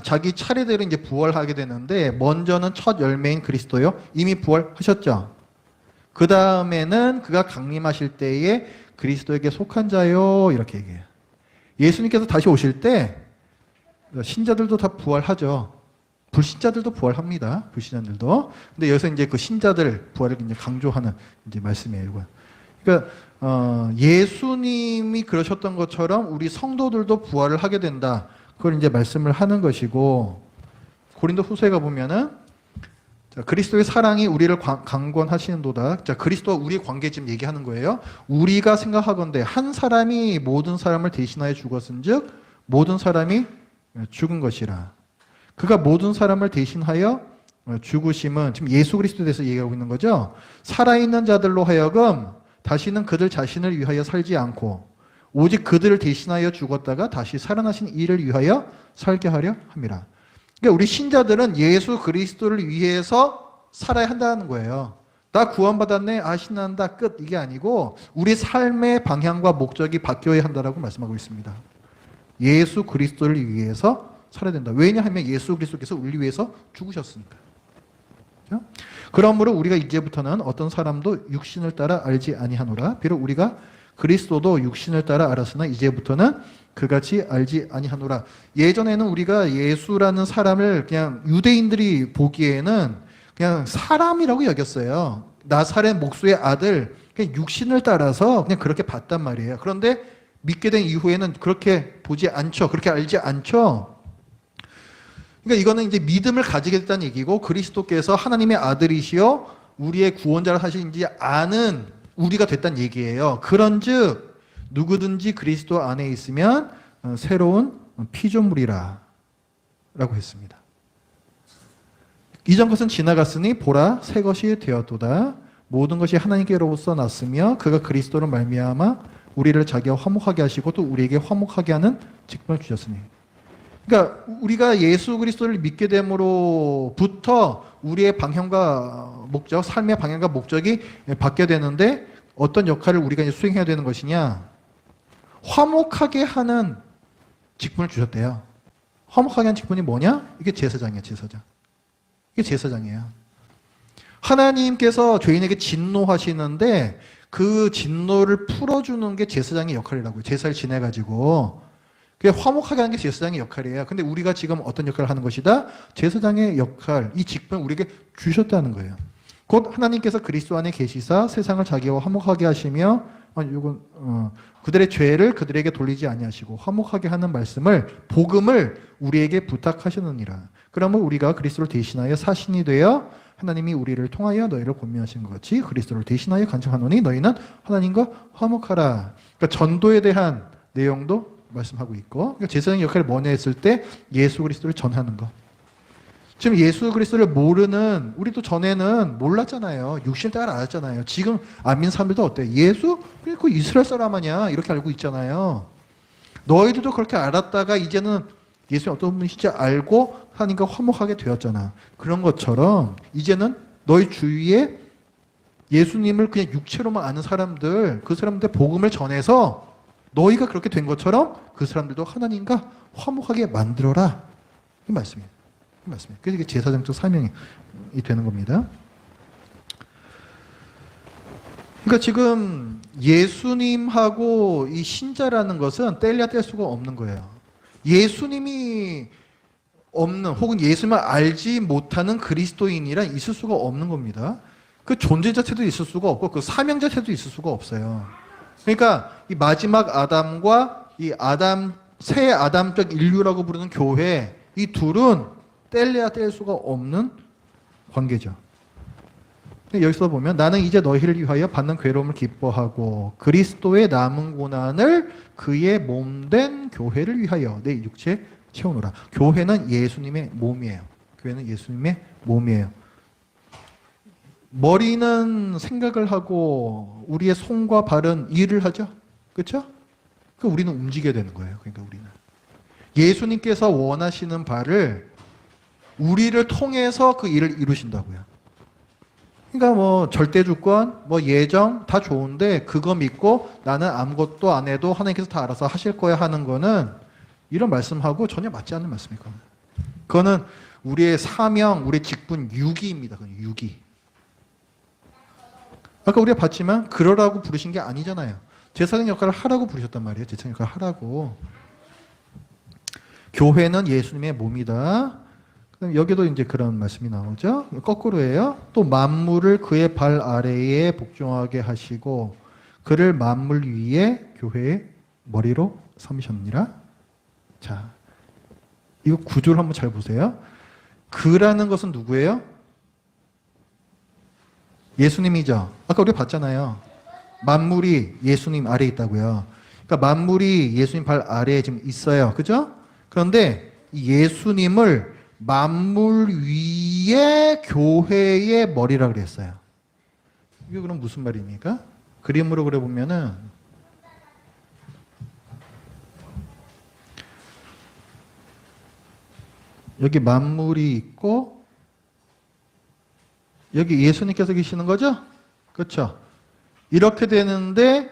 자기 차례대로 이제 부활하게 되는데, 먼저는 첫 열매인 그리스도요. 이미 부활하셨죠. 그 다음에는 그가 강림하실 때에 그리스도에게 속한 자요, 이렇게 얘기해요. 예수님께서 다시 오실 때 신자들도 다 부활하죠. 불신자들도 부활합니다. 불신자들도. 근데 여기서 이제 그 신자들 부활을 이제 강조하는 이제 말씀이에요. 이건. 그러니까 예수님이 그러셨던 것처럼 우리 성도들도 부활을 하게 된다. 그걸 이제 말씀을 하는 것이고, 고린도후서에 가 보면은 자, 그리스도의 사랑이 우리를 강권하시는도다. 자, 그리스도와 우리의 관계 지금 얘기하는 거예요. 우리가 생각하건대 한 사람이 모든 사람을 대신하여 죽었은즉 모든 사람이 죽은 것이라. 그가 모든 사람을 대신하여 죽으심은 지금 예수 그리스도에 대해서 얘기하고 있는 거죠. 살아있는 자들로 하여금 다시는 그들 자신을 위하여 살지 않고 오직 그들을 대신하여 죽었다가 다시 살아나신 이를 위하여 살게 하려 함이라. 그러니까 우리 신자들은 예수 그리스도를 위해서 살아야 한다는 거예요. 나 구원받았네, 아 신난다, 끝. 이게 아니고 우리 삶의 방향과 목적이 바뀌어야 한다라고 말씀하고 있습니다. 예수 그리스도를 위해서 살아야 된다. 왜냐하면 예수 그리스도께서 우리 위해서 죽으셨으니까. 그렇죠? 그러므로 우리가 이제부터는 어떤 사람도 육신을 따라 알지 아니하노라. 비록 우리가 그리스도도 육신을 따라 알았으나 이제부터는 그같이 알지 아니하노라. 예전에는 우리가 예수라는 사람을 그냥 유대인들이 보기에는 그냥 사람이라고 여겼어요. 나사렛 목수의 아들, 그냥 육신을 따라서 그냥 그렇게 봤단 말이에요. 그런데 믿게 된 이후에는 그렇게 보지 않죠. 그렇게 알지 않죠. 그러니까 이거는 이제 믿음을 가지게 됐다는 얘기고, 그리스도께서 하나님의 아들이시여 우리의 구원자를 하시는지 아는 우리가 됐다는 얘기예요. 그런즉 누구든지 그리스도 안에 있으면 새로운 피조물이라 라고 했습니다. 이전 것은 지나갔으니 보라 새 것이 되었도다. 모든 것이 하나님께로부터 났으며 그가 그리스도로 말미암아 우리를 자기와 화목하게 하시고 또 우리에게 화목하게 하는 직분을 주셨으니. 그러니까 우리가 예수 그리스도를 믿게 됨으로부터 우리의 방향과 목적, 삶의 방향과 목적이 바뀌어야 되는데, 어떤 역할을 우리가 이제 수행해야 되는 것이냐? 화목하게 하는 직분을 주셨대요. 화목하게 하는 직분이 뭐냐? 이게 제사장이에요, 제사장. 이게 제사장이에요. 하나님께서 죄인에게 진노하시는데 그 진노를 풀어주는 게 제사장의 역할이라고요. 제사를 지내가지고. 그게 화목하게 하는 게 제사장의 역할이에요. 근데 우리가 지금 어떤 역할을 하는 것이다? 제사장의 역할, 이 직분을 우리에게 주셨다는 거예요. 곧 하나님께서 그리스도 안에 계시사 세상을 자기와 화목하게 하시며 그들의 죄를 그들에게 돌리지 아니하시고 화목하게 하는 말씀을, 복음을 우리에게 부탁하셨느니라. 그러면 우리가 그리스도를 대신하여 사신이 되어 하나님이 우리를 통하여 너희를 권면하신 것 같이 그리스도를 대신하여 간청하노니 너희는 하나님과 화목하라. 그러니까 전도에 대한 내용도 말씀하고 있고, 그러니까 제사장의 역할이 뭐냐 했을 때 예수 그리스도를 전하는 거. 지금 예수 그리스도를 모르는, 우리도 전에는 몰랐잖아요. 육신을 따라 알았잖아요. 지금 안 믿는 사람들도 어때요? 예수? 그 이스라엘 사람 아니야, 이렇게 알고 있잖아요. 너희들도 그렇게 알았다가 이제는 예수님 어떤 분이신지 알고 하나님과 화목하게 되었잖아. 그런 것처럼 이제는 너희 주위에 예수님을 그냥 육체로만 아는 사람들, 그 사람들 복음을 전해서 너희가 그렇게 된 것처럼 그 사람들도 하나님과 화목하게 만들어라. 이 말씀이에요. 이 말씀이에요. 그래서 이게 제사장적 사명이 되는 겁니다. 그러니까 지금 예수님하고 이 신자라는 것은 뗄래야 뗄 수가 없는 거예요. 예수님이 없는, 혹은 예수님을 알지 못하는 그리스도인이란 있을 수가 없는 겁니다. 그 존재 자체도 있을 수가 없고 그 사명 자체도 있을 수가 없어요. 그러니까 이 마지막 아담과 이 새 아담적 인류라고 부르는 교회, 이 둘은 뗄래야 뗄 수가 없는 관계죠. 여기서 보면 나는 이제 너희를 위하여 받는 괴로움을 기뻐하고 그리스도의 남은 고난을 그의 몸된 교회를 위하여 내 육체에 채우노라. 교회는 예수님의 몸이에요. 교회는 예수님의 몸이에요. 머리는 생각을 하고 우리의 손과 발은 일을 하죠. 그렇죠? 그러니까 우리는 움직여야 되는 거예요. 그러니까 우리는 예수님께서 원하시는 바를 우리를 통해서 그 일을 이루신다고요. 그러니까 뭐 절대주권, 뭐 예정 다 좋은데 그거 믿고 나는 아무것도 안 해도 하나님께서 다 알아서 하실 거야 하는 거는 이런 말씀하고 전혀 맞지 않는 말씀이니까. 그거는 우리의 사명, 우리의 직분 유기입니다. 그건 유기. 아까 우리가 봤지만 그러라고 부르신 게 아니잖아요. 제사장 역할을 하라고 부르셨단 말이에요. 제사장 역할을 하라고. 교회는 예수님의 몸이다. 그럼 여기도 이제 그런 말씀이 나오죠. 거꾸로예요. 또 만물을 그의 발 아래에 복종하게 하시고 그를 만물 위에 교회의 머리로 삼으셨느니라. 자, 이거 구조를 한번 잘 보세요. 그라는 것은 누구예요? 예수님이죠. 아까 우리 봤잖아요. 만물이 예수님 아래에 있다고요. 그러니까 만물이 예수님 발 아래에 지금 있어요. 그죠? 그런데 이 예수님을 만물 위에 교회의 머리라 그랬어요. 이게 그럼 무슨 말입니까? 그림으로 그려보면은 여기 만물이 있고 여기 예수님께서 계시는 거죠? 그렇죠? 이렇게 되는데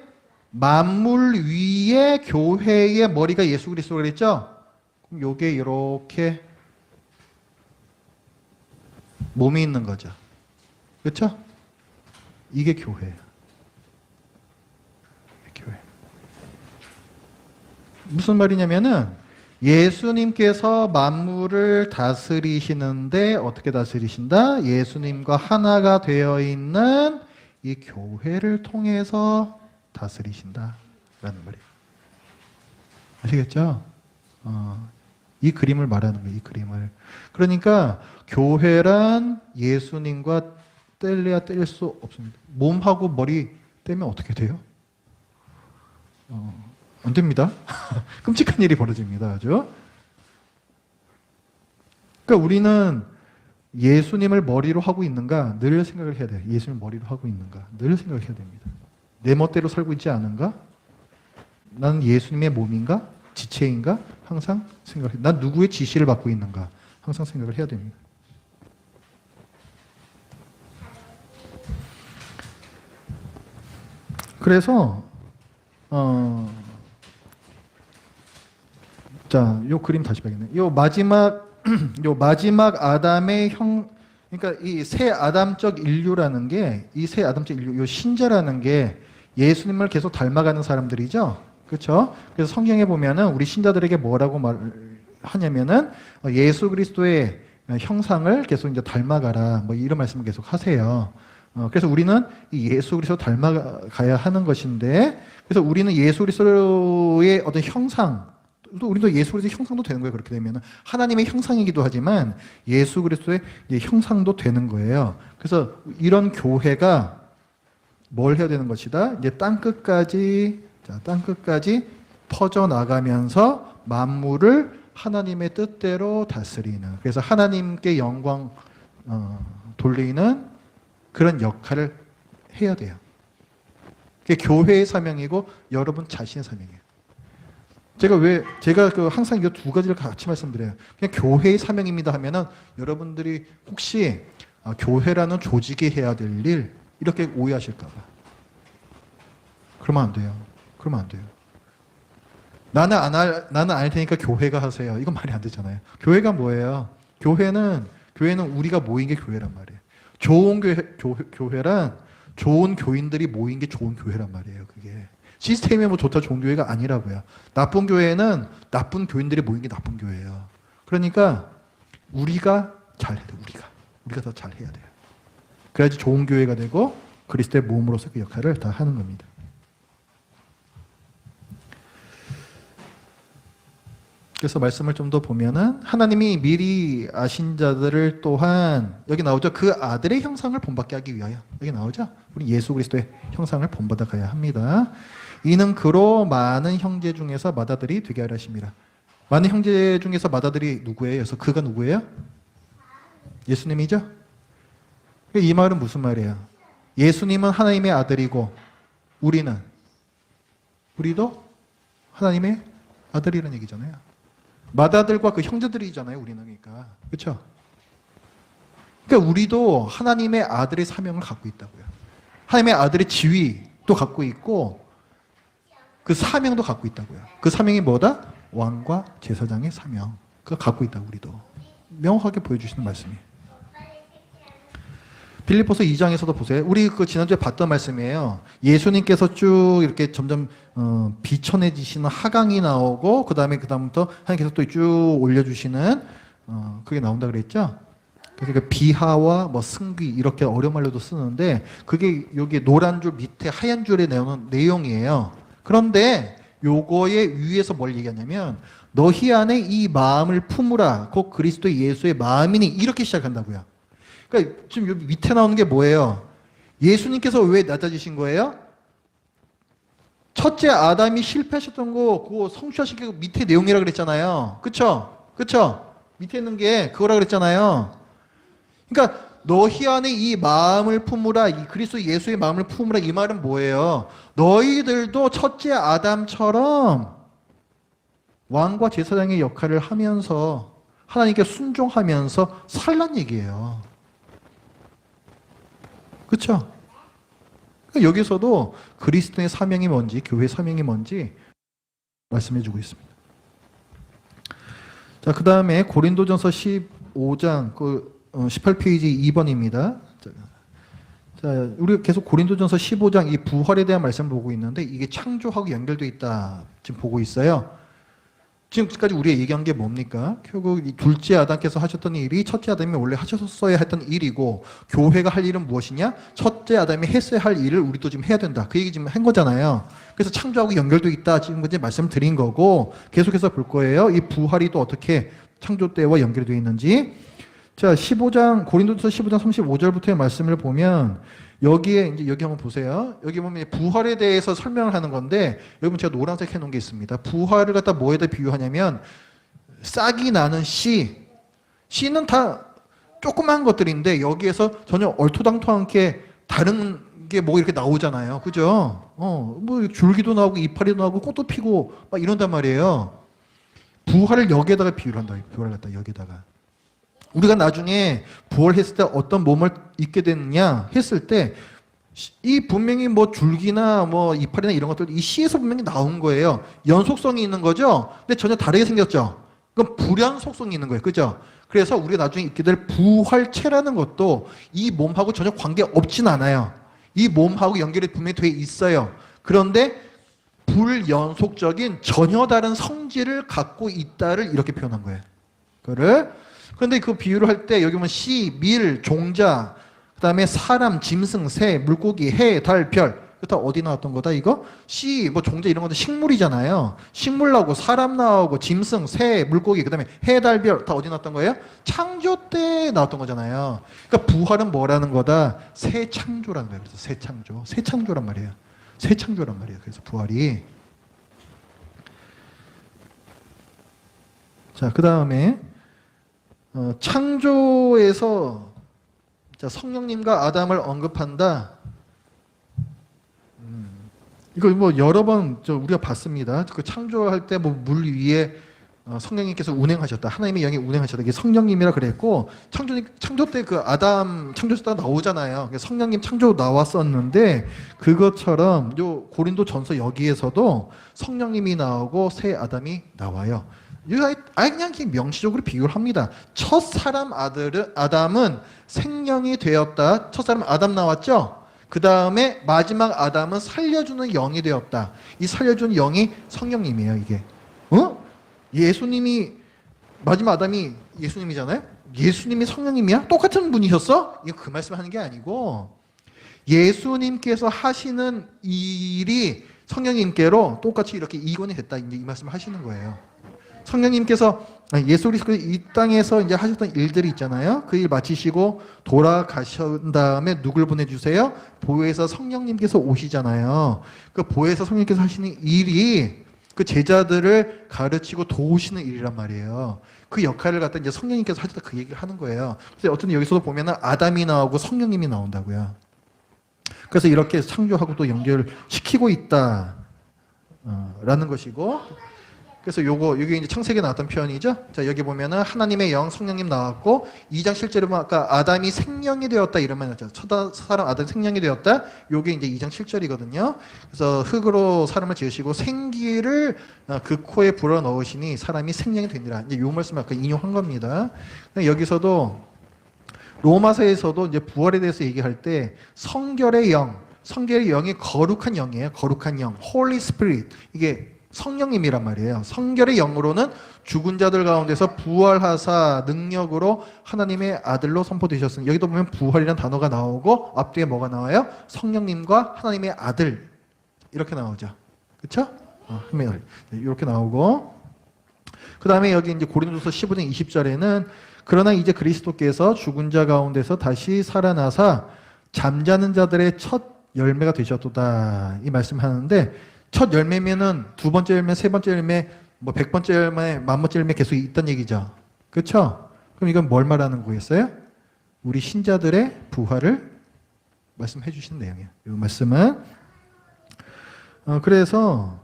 만물 위에 교회의 머리가 예수 그리스도가 그랬죠? 그럼 요게 이렇게 몸이 있는 거죠. 그렇죠? 이게 교회예요. 교회. 무슨 말이냐면은 예수님께서 만물을 다스리시는데 어떻게 다스리신다? 예수님과 하나가 되어 있는 이 교회를 통해서 다스리신다라는 말이에요. 아시겠죠? 이 그림을 말하는 거예요. 이 그림을. 그러니까 교회란 예수님과 뗄래야 뗄 수 없습니다. 몸하고 머리 떼면 어떻게 돼요? 안 됩니다. 끔찍한 일이 벌어집니다. 아주. 그러니까 우리는 예수님을 머리로 하고 있는가 늘 생각을 해야 돼요. 예수님을 머리로 하고 있는가 늘 생각을 해야 됩니다. 내 멋대로 살고 있지 않은가? 나는 예수님의 몸인가? 지체인가? 항상 생각을 해요. 난 누구의 지시를 받고 있는가? 항상 생각을 해야 됩니다. 그래서 자, 요 그림 다시 봐야겠네. 요 마지막 아담의 그러니까 이 새 아담적 인류라는 게, 이 새 아담적 인류, 요 신자라는 게 예수님을 계속 닮아가는 사람들이죠. 그렇죠? 그래서 성경에 보면은 우리 신자들에게 뭐라고 말하냐면은 예수 그리스도의 형상을 계속 이제 닮아가라. 뭐 이런 말씀을 계속 하세요. 그래서 우리는 이 예수 그리스도 닮아가야 하는 것인데, 그래서 우리는 예수 그리스도의 어떤 형상, 또 우리도 예수 그리스도의 형상도 되는 거예요. 그렇게 되면 하나님의 형상이기도 하지만 예수 그리스도의 형상도 되는 거예요. 그래서 이런 교회가 뭘 해야 되는 것이다? 이제 땅 끝까지 퍼져 나가면서 만물을 하나님의 뜻대로 다스리는, 그래서 하나님께 영광 돌리는 그런 역할을 해야 돼요. 그게 교회의 사명이고 여러분 자신의 사명이에요. 제가 항상 이 두 가지를 같이 말씀드려요. 그냥 교회의 사명입니다 하면은 여러분들이 혹시 교회라는 조직이 해야 될 일 이렇게 오해하실까봐. 그러면 안 돼요. 그러면 안 돼요. 나는 안 할 테니까 교회가 하세요. 이건 말이 안 되잖아요. 교회가 뭐예요? 교회는 우리가 모인 게 교회란 말이에요. 좋은 교회란 좋은 교인들이 모인 게 좋은 교회란 말이에요. 그게 시스템이 뭐 좋다 좋은 교회가 아니라고요. 나쁜 교회는 나쁜 교인들이 모인 게 나쁜 교회예요. 그러니까 우리가 잘해야 돼요. 우리가 더 잘해야 돼요. 그래야지 좋은 교회가 되고 그리스도의 몸으로서 그 역할을 다 하는 겁니다. 그래서 말씀을 좀 더 보면은 하나님이 미리 아신 자들을 또한 여기 나오죠. 그 아들의 형상을 본받게 하기 위하여. 여기 나오죠. 우리 예수 그리스도의 형상을 본받아 가야 합니다. 이는 그로 많은 형제 중에서 맏아들이 되게 하려 하심이라. 많은 형제 중에서 맏아들이 누구예요? 그래서 그가 누구예요? 예수님이죠. 이 말은 무슨 말이에요? 예수님은 하나님의 아들이고 우리도 하나님의 아들이라는 얘기잖아요. 맏아들과 그 형제들이잖아요. 우리는 그러니까. 그렇죠? 그러니까 우리도 하나님의 아들의 사명을 갖고 있다고요. 하나님의 아들의 지위도 갖고 있고 그 사명도 갖고 있다고요. 그 사명이 뭐다? 왕과 제사장의 사명. 그거 갖고 있다고 우리도. 명확하게 보여주시는 말씀이에요. 빌립보서 2장에서도 보세요. 우리 그 지난주에 봤던 말씀이에요. 예수님께서 쭉 이렇게 점점 비천해지시는 하강이 나오고 그다음부터 하나님께서 또 쭉 올려주시는 그게 나온다 그랬죠. 그러니까 비하와 뭐 승귀 이렇게 어려운 말로도 쓰는데 그게 여기 노란 줄 밑에 하얀 줄에 나오는 내용이에요. 그런데 요거에 위에서 뭘 얘기하냐면 너희 안에 이 마음을 품으라 곧 그리스도 예수의 마음이니 이렇게 시작한다고요. 그러니까 지금 여기 밑에 나오는 게 뭐예요? 예수님께서 왜 낮아지신 거예요? 첫째 아담이 실패하셨던 거 그거 성취하신 게 밑에 내용이라 그랬잖아요. 그쵸? 그쵸? 밑에 있는 게 그거라 그랬잖아요. 그러니까 너희 안에 이 마음을 품으라 이 그리스도 예수의 마음을 품으라 이 말은 뭐예요? 너희들도 첫째 아담처럼 왕과 제사장의 역할을 하면서 하나님께 순종하면서 살란 얘기예요. 그렇죠? 그러니까 여기서도 그리스도의 사명이 뭔지 교회의 사명이 뭔지 말씀해 주고 있습니다. 자, 그 다음에 고린도전서 15장 18페이지 2번입니다. 자, 우리가 계속 고린도전서 15장 이 부활에 대한 말씀을 보고 있는데 이게 창조하고 연결되어 있다 지금 보고 있어요. 지금까지 우리가 얘기한 게 뭡니까? 결국 이 둘째 아담께서 하셨던 일이 첫째 아담이 원래 하셨어야 했던 일이고 교회가 할 일은 무엇이냐? 첫째 아담이 했어야 할 일을 우리도 지금 해야 된다. 그 얘기 지금 한 거잖아요. 그래서 창조하고 연결되어 있다. 지금 이제 말씀드린 거고 계속해서 볼 거예요. 이 부활이 또 어떻게 창조 때와 연결되어 있는지. 자, 15장 고린도서 15장 35절부터의 말씀을 보면 여기에 이제 여기 한번 보세요. 여기 보면 부활에 대해서 설명을 하는 건데 여러분 제가 노란색 해놓은 게 있습니다. 부활을 갖다 뭐에다 비유하냐면 싹이 나는 씨는 다 조그만 것들인데 여기에서 전혀 얼토당토않게 다른 게 뭐 이렇게 나오잖아요. 그죠? 뭐 줄기도 나오고 이파리도 나오고 꽃도 피고 막 이런단 말이에요. 부활을 여기에다가 비유를 한다. 부활을 갖다 여기다가. 우리가 나중에 부활했을 때 어떤 몸을 입게 됐느냐 했을 때 이 분명히 뭐 줄기나 뭐 이파리나 이런 것들 이 씨에서 분명히 나온 거예요. 연속성이 있는 거죠. 근데 전혀 다르게 생겼죠. 그럼 불연 속성이 있는 거예요. 그죠? 그래서 우리가 나중에 입게 될 부활체라는 것도 이 몸하고 전혀 관계 없진 않아요. 이 몸하고 연결이 분명히 돼 있어요. 그런데 불연속적인 전혀 다른 성질을 갖고 있다를 이렇게 표현한 거예요. 그런데 그 비유를 할 때 여기 보면 씨, 밀, 종자, 그 다음에 사람, 짐승, 새, 물고기, 해, 달, 별. 다 어디 나왔던 거다 이거? 씨, 뭐 종자 이런 것도 식물이잖아요. 식물 나오고 사람 나오고 짐승, 새, 물고기, 그 다음에 해, 달, 별 다 어디 나왔던 거예요? 창조 때 나왔던 거잖아요. 그러니까 부활은 뭐라는 거다? 새 창조라는 거예요. 그래서 새 창조. 새 창조란 말이에요. 새 창조란 말이에요. 그래서 부활이. 자, 그 다음에 창조에서 성령님과 아담을 언급한다. 이거 뭐 여러 번 우리가 봤습니다. 그 창조할 때 뭐 물 위에 성령님께서 운행하셨다. 하나님의 영이 운행하셨다. 이게 성령님이라 그랬고 창조 때 그 아담 창조했다 나오잖아요. 성령님 창조 나왔었는데 그것처럼 요 고린도전서 여기에서도 성령님이 나오고 새 아담이 나와요. 아예 그냥 명시적으로 비유를 합니다. 첫 사람 아담은 생명이 되었다. 첫 사람 아담 나왔죠? 그 다음에 마지막 아담은 살려주는 영이 되었다. 이 살려주는 영이 성령님이에요, 이게. 예수님이, 마지막 아담이 예수님이잖아요? 예수님이 성령님이야? 똑같은 분이셨어? 이거 그 말씀 하는 게 아니고, 예수님께서 하시는 일이 성령님께로 똑같이 이렇게 이권이 됐다. 이제 이 말씀을 하시는 거예요. 성령님께서 예수 그리스도 이 땅에서 이제 하셨던 일들이 있잖아요. 그 일 마치시고 돌아가신 다음에 누굴 보내주세요? 보혜사 성령님께서 오시잖아요. 그 보혜사 성령님께서 하시는 일이 그 제자들을 가르치고 도우시는 일이란 말이에요. 그 역할을 갖다 이제 성령님께서 하셨다 그 얘기를 하는 거예요. 그래서 어쨌든 여기서도 보면은 아담이 나오고 성령님이 나온다고요. 그래서 이렇게 창조하고 또 연결시키고 있다. 라는 것이고, 그래서 이게 이제 창세기에 나왔던 표현이죠. 자, 여기 보면은 하나님의 영, 성령님 나왔고, 2장 실제로 보면 아까 아담이 생명이 되었다 이러면 첫 사람 아담 생명이 되었다. 요게 이제 2장 7절이거든요. 그래서 흙으로 사람을 지으시고 생기를 그 코에 불어 넣으시니 사람이 생명이 되니라. 이제 요 말씀을 아까 인용한 겁니다. 여기서도 로마서에서도 이제 부활에 대해서 얘기할 때 성결의 영이 거룩한 영이에요. 거룩한 영, Holy Spirit. 이게 성령님이란 말이에요. 성결의 영으로는 죽은 자들 가운데서 부활하사 능력으로 하나님의 아들로 선포되셨으니, 여기도 보면 부활이라는 단어가 나오고 앞뒤에 뭐가 나와요? 성령님과 하나님의 아들 이렇게 나오죠. 그렇죠? 이렇게 나오고, 그 다음에 여기 이제 고린도서 15장 20절에는 그러나 이제 그리스도께서 죽은 자 가운데서 다시 살아나사 잠자는 자들의 첫 열매가 되셨도다 이 말씀하는데, 첫 열매면은 두 번째 열매, 세 번째 열매, 뭐 100번째 열매, 10,000번째 열매 계속 있단 얘기죠. 그렇죠? 그럼 이건 뭘 말하는 거겠어요? 우리 신자들의 부활을 말씀해 주신 내용이에요. 이 말씀은 그래서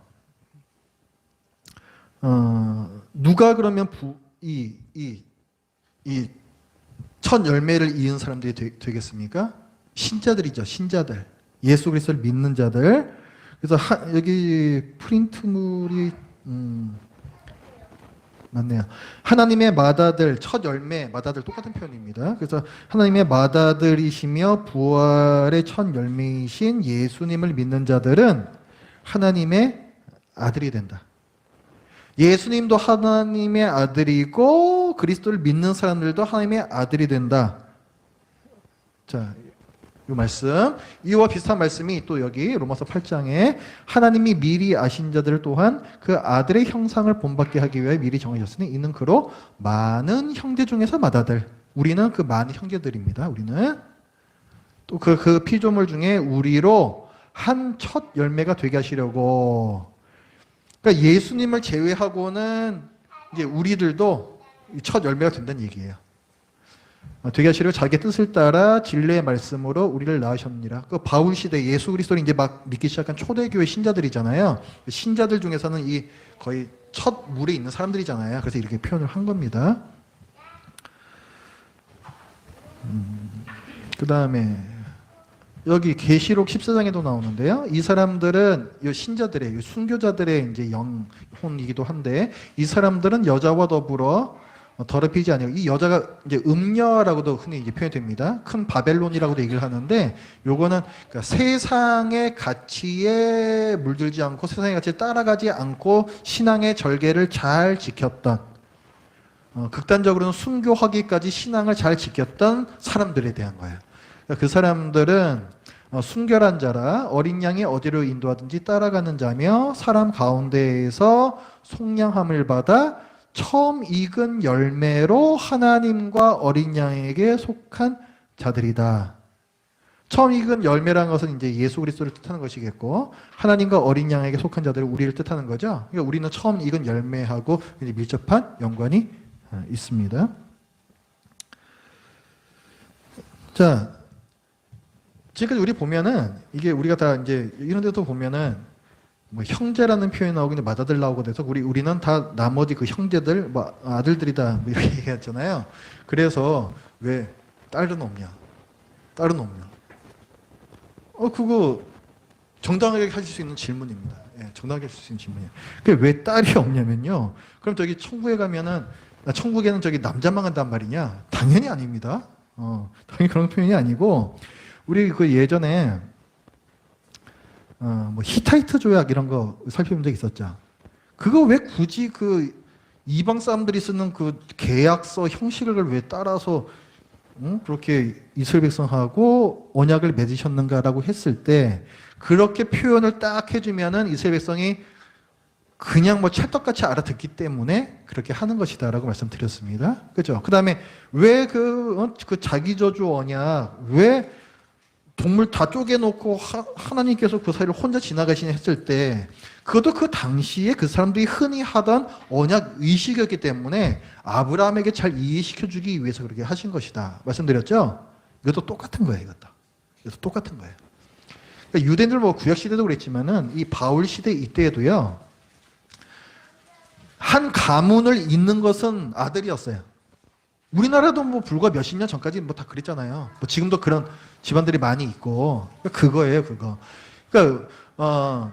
누가 그러면 이 첫 열매를 이은 사람들이 되겠습니까? 신자들이죠. 신자들. 예수 그리스도를 믿는 자들. 그래서 여기 프린트물이 맞네요. 하나님의 맏아들, 첫 열매, 맏아들 똑같은 표현입니다. 그래서 하나님의 맏아들이시며 부활의 첫 열매이신 예수님을 믿는 자들은 하나님의 아들이 된다. 예수님도 하나님의 아들이고 그리스도를 믿는 사람들도 하나님의 아들이 된다. 자, 이 말씀, 이와 비슷한 말씀이 또 여기 로마서 8장에 하나님이 미리 아신 자들을 또한 그 아들의 형상을 본받게 하기 위해 미리 정하셨으니 이는 그로 많은 형제 중에서 맏아들. 우리는 그 많은 형제들입니다. 우리는 또 그 피조물 중에 우리로 한 첫 열매가 되게 하시려고. 그러니까 예수님을 제외하고는 이제 우리들도 첫 열매가 된다는 얘기예요. 되게 하시려고 자기의 뜻을 따라 진리의 말씀으로 우리를 낳으셨느니라. 그 바울 시대 예수 그리스도를 이제 막 믿기 시작한 초대교회 신자들이잖아요. 신자들 중에서는 이 거의 첫 물에 있는 사람들이잖아요. 그래서 이렇게 표현을 한 겁니다. 그 다음에 여기 계시록 14장에도 나오는데요. 이 사람들은 이 신자들의, 이 순교자들의 이제 영혼이기도 한데, 이 사람들은 여자와 더불어 더럽히지 아니고, 이 여자가 이제 음녀라고도 흔히 이제 표현됩니다. 큰 바벨론이라고도 얘기를 하는데, 요거는 그러니까 세상의 가치에 물들지 않고 세상의 가치에 따라가지 않고 신앙의 절개를 잘 지켰던, 극단적으로는 순교하기까지 신앙을 잘 지켰던 사람들에 대한 거예요. 그러니까 그 사람들은 순결한 자라 어린 양이 어디로 인도하든지 따라가는 자며 사람 가운데에서 속량함을 받아 처음 익은 열매로 하나님과 어린 양에게 속한 자들이다. 처음 익은 열매라는 것은 이제 예수 그리스도를 뜻하는 것이겠고, 하나님과 어린 양에게 속한 자들은 우리를 뜻하는 거죠. 그러니까 우리는 처음 익은 열매하고 밀접한 연관이 있습니다. 자, 지금까지 우리 보면은 이게 우리가 다 이제 이런 데도 보면은 뭐 형제라는 표현이 나오고 맏아들 나오고 돼서 우리는 다 나머지 그 형제들 뭐 아들들이다 뭐 이렇게 얘기했잖아요. 그래서 왜 딸은 없냐? 딸은 없냐? 그거 정당하게 하실 수 있는 질문입니다. 예, 정당하게 하실 수 있는 질문이에요. 그게 왜 딸이 없냐면요. 그럼 저기 천국에 가면은 천국에는 저기 남자만 간단 말이냐? 당연히 아닙니다. 당연히 그런 표현이 아니고, 우리 그 예전에 뭐 히타이트 조약 이런 거 살펴본 적 있었죠. 그거 왜 굳이 그 이방 사람들이 쓰는 그 계약서 형식을 왜 따라서 그렇게 이스라엘 백성하고 언약을 맺으셨는가라고 했을 때, 그렇게 표현을 딱 해주면은 이스라엘 백성이 그냥 뭐 찰떡같이 알아듣기 때문에 그렇게 하는 것이다라고 말씀드렸습니다. 그죠? 그 다음에 왜 그 자기 저주 언약, 왜 동물 다 쪼개놓고 하나님께서 그 사이를 혼자 지나가시냐 했을 때, 그것도 그 당시에 그 사람들이 흔히 하던 언약 의식이었기 때문에 아브라함에게 잘 이해시켜주기 위해서 그렇게 하신 것이다 말씀드렸죠? 이것도 똑같은 거예요. 이것도 똑같은 거예요. 그러니까 유대인들 뭐 구약 시대도 그랬지만은 이 바울 시대 이때에도요. 한 가문을 잇는 것은 아들이었어요. 우리나라도 뭐 불과 몇십 년 전까지 뭐 다 그랬잖아요. 뭐 지금도 그런 집안들이 많이 있고 그거예요, 그거. 그러니까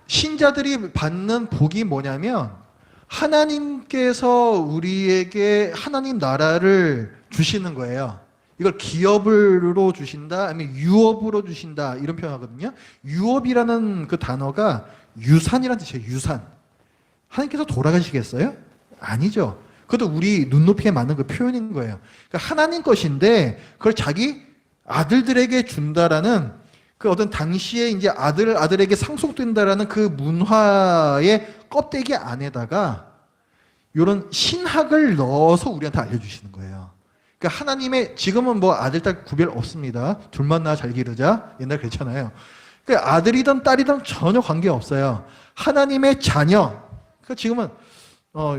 신자들이 받는 복이 뭐냐면 하나님께서 우리에게 하나님 나라를 주시는 거예요. 이걸 기업으로 주신다, 아니면 유업으로 주신다 이런 표현하거든요. 유업이라는 그 단어가 유산이라는 뜻이에요. 유산. 하나님께서 돌아가시겠어요? 아니죠. 그것도 우리 눈높이에 맞는 그 표현인 거예요. 그러니까 하나님 것인데 그걸 자기 아들들에게 준다라는 그 어떤 당시에 이제 아들에게 상속된다라는 그 문화의 껍데기 안에다가 이런 신학을 넣어서 우리한테 알려주시는 거예요. 그러니까 하나님의 지금은 뭐 아들 딸 구별 없습니다. 둘만 낳아 잘 기르자 옛날 그랬잖아요. 그러니까 아들이든 딸이든 전혀 관계 없어요. 하나님의 자녀. 그러니까 지금은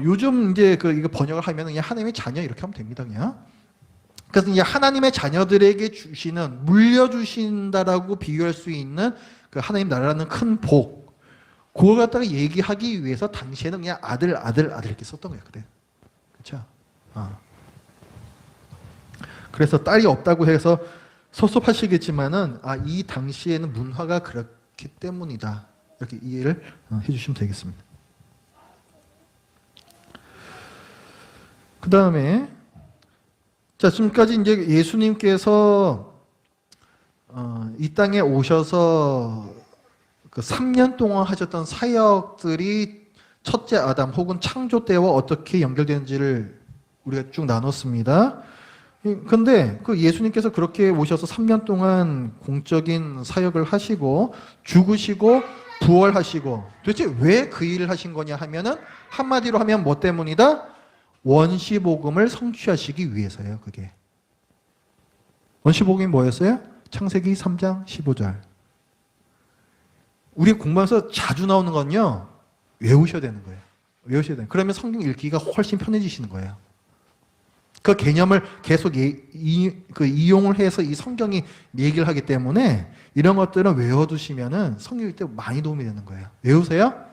요즘 이제 이거 번역을 하면 그냥 하나님의 자녀 이렇게 하면 됩니다, 그냥. 그래서 이제 하나님의 자녀들에게 주시는 물려주신다라고 비유할 수 있는 그 하나님 나라라는 큰 복, 그걸 갖다가 얘기하기 위해서 당시에는 그냥 아들 이렇게 썼던 거예요, 그래. 그렇죠? 그래서 딸이 없다고 해서 섭섭하시겠지만은 이 당시에는 문화가 그렇기 때문이다 이렇게 이해를 해주시면 되겠습니다. 그 다음에 자, 지금까지 이제 예수님께서 이 땅에 오셔서 그 3년 동안 하셨던 사역들이 첫째 아담 혹은 창조 때와 어떻게 연결되는지를 우리가 쭉 나눴습니다. 근데 그 예수님께서 그렇게 오셔서 3년 동안 공적인 사역을 하시고 죽으시고 부활하시고 도대체 왜 그 일을 하신 거냐 하면은 한마디로 하면 뭐 때문이다? 원시복음을 성취하시기 위해서예요, 그게. 원시복음이 뭐였어요? 창세기 3장 15절. 우리 공부하면서 자주 나오는 건요, 외우셔야 되는 거예요. 외우셔야 돼요. 그러면 성경 읽기가 훨씬 편해지시는 거예요. 그 개념을 계속 이용을 해서 이 성경이 얘기를 하기 때문에 이런 것들은 외워두시면은 성경 읽을 때 많이 도움이 되는 거예요. 외우세요?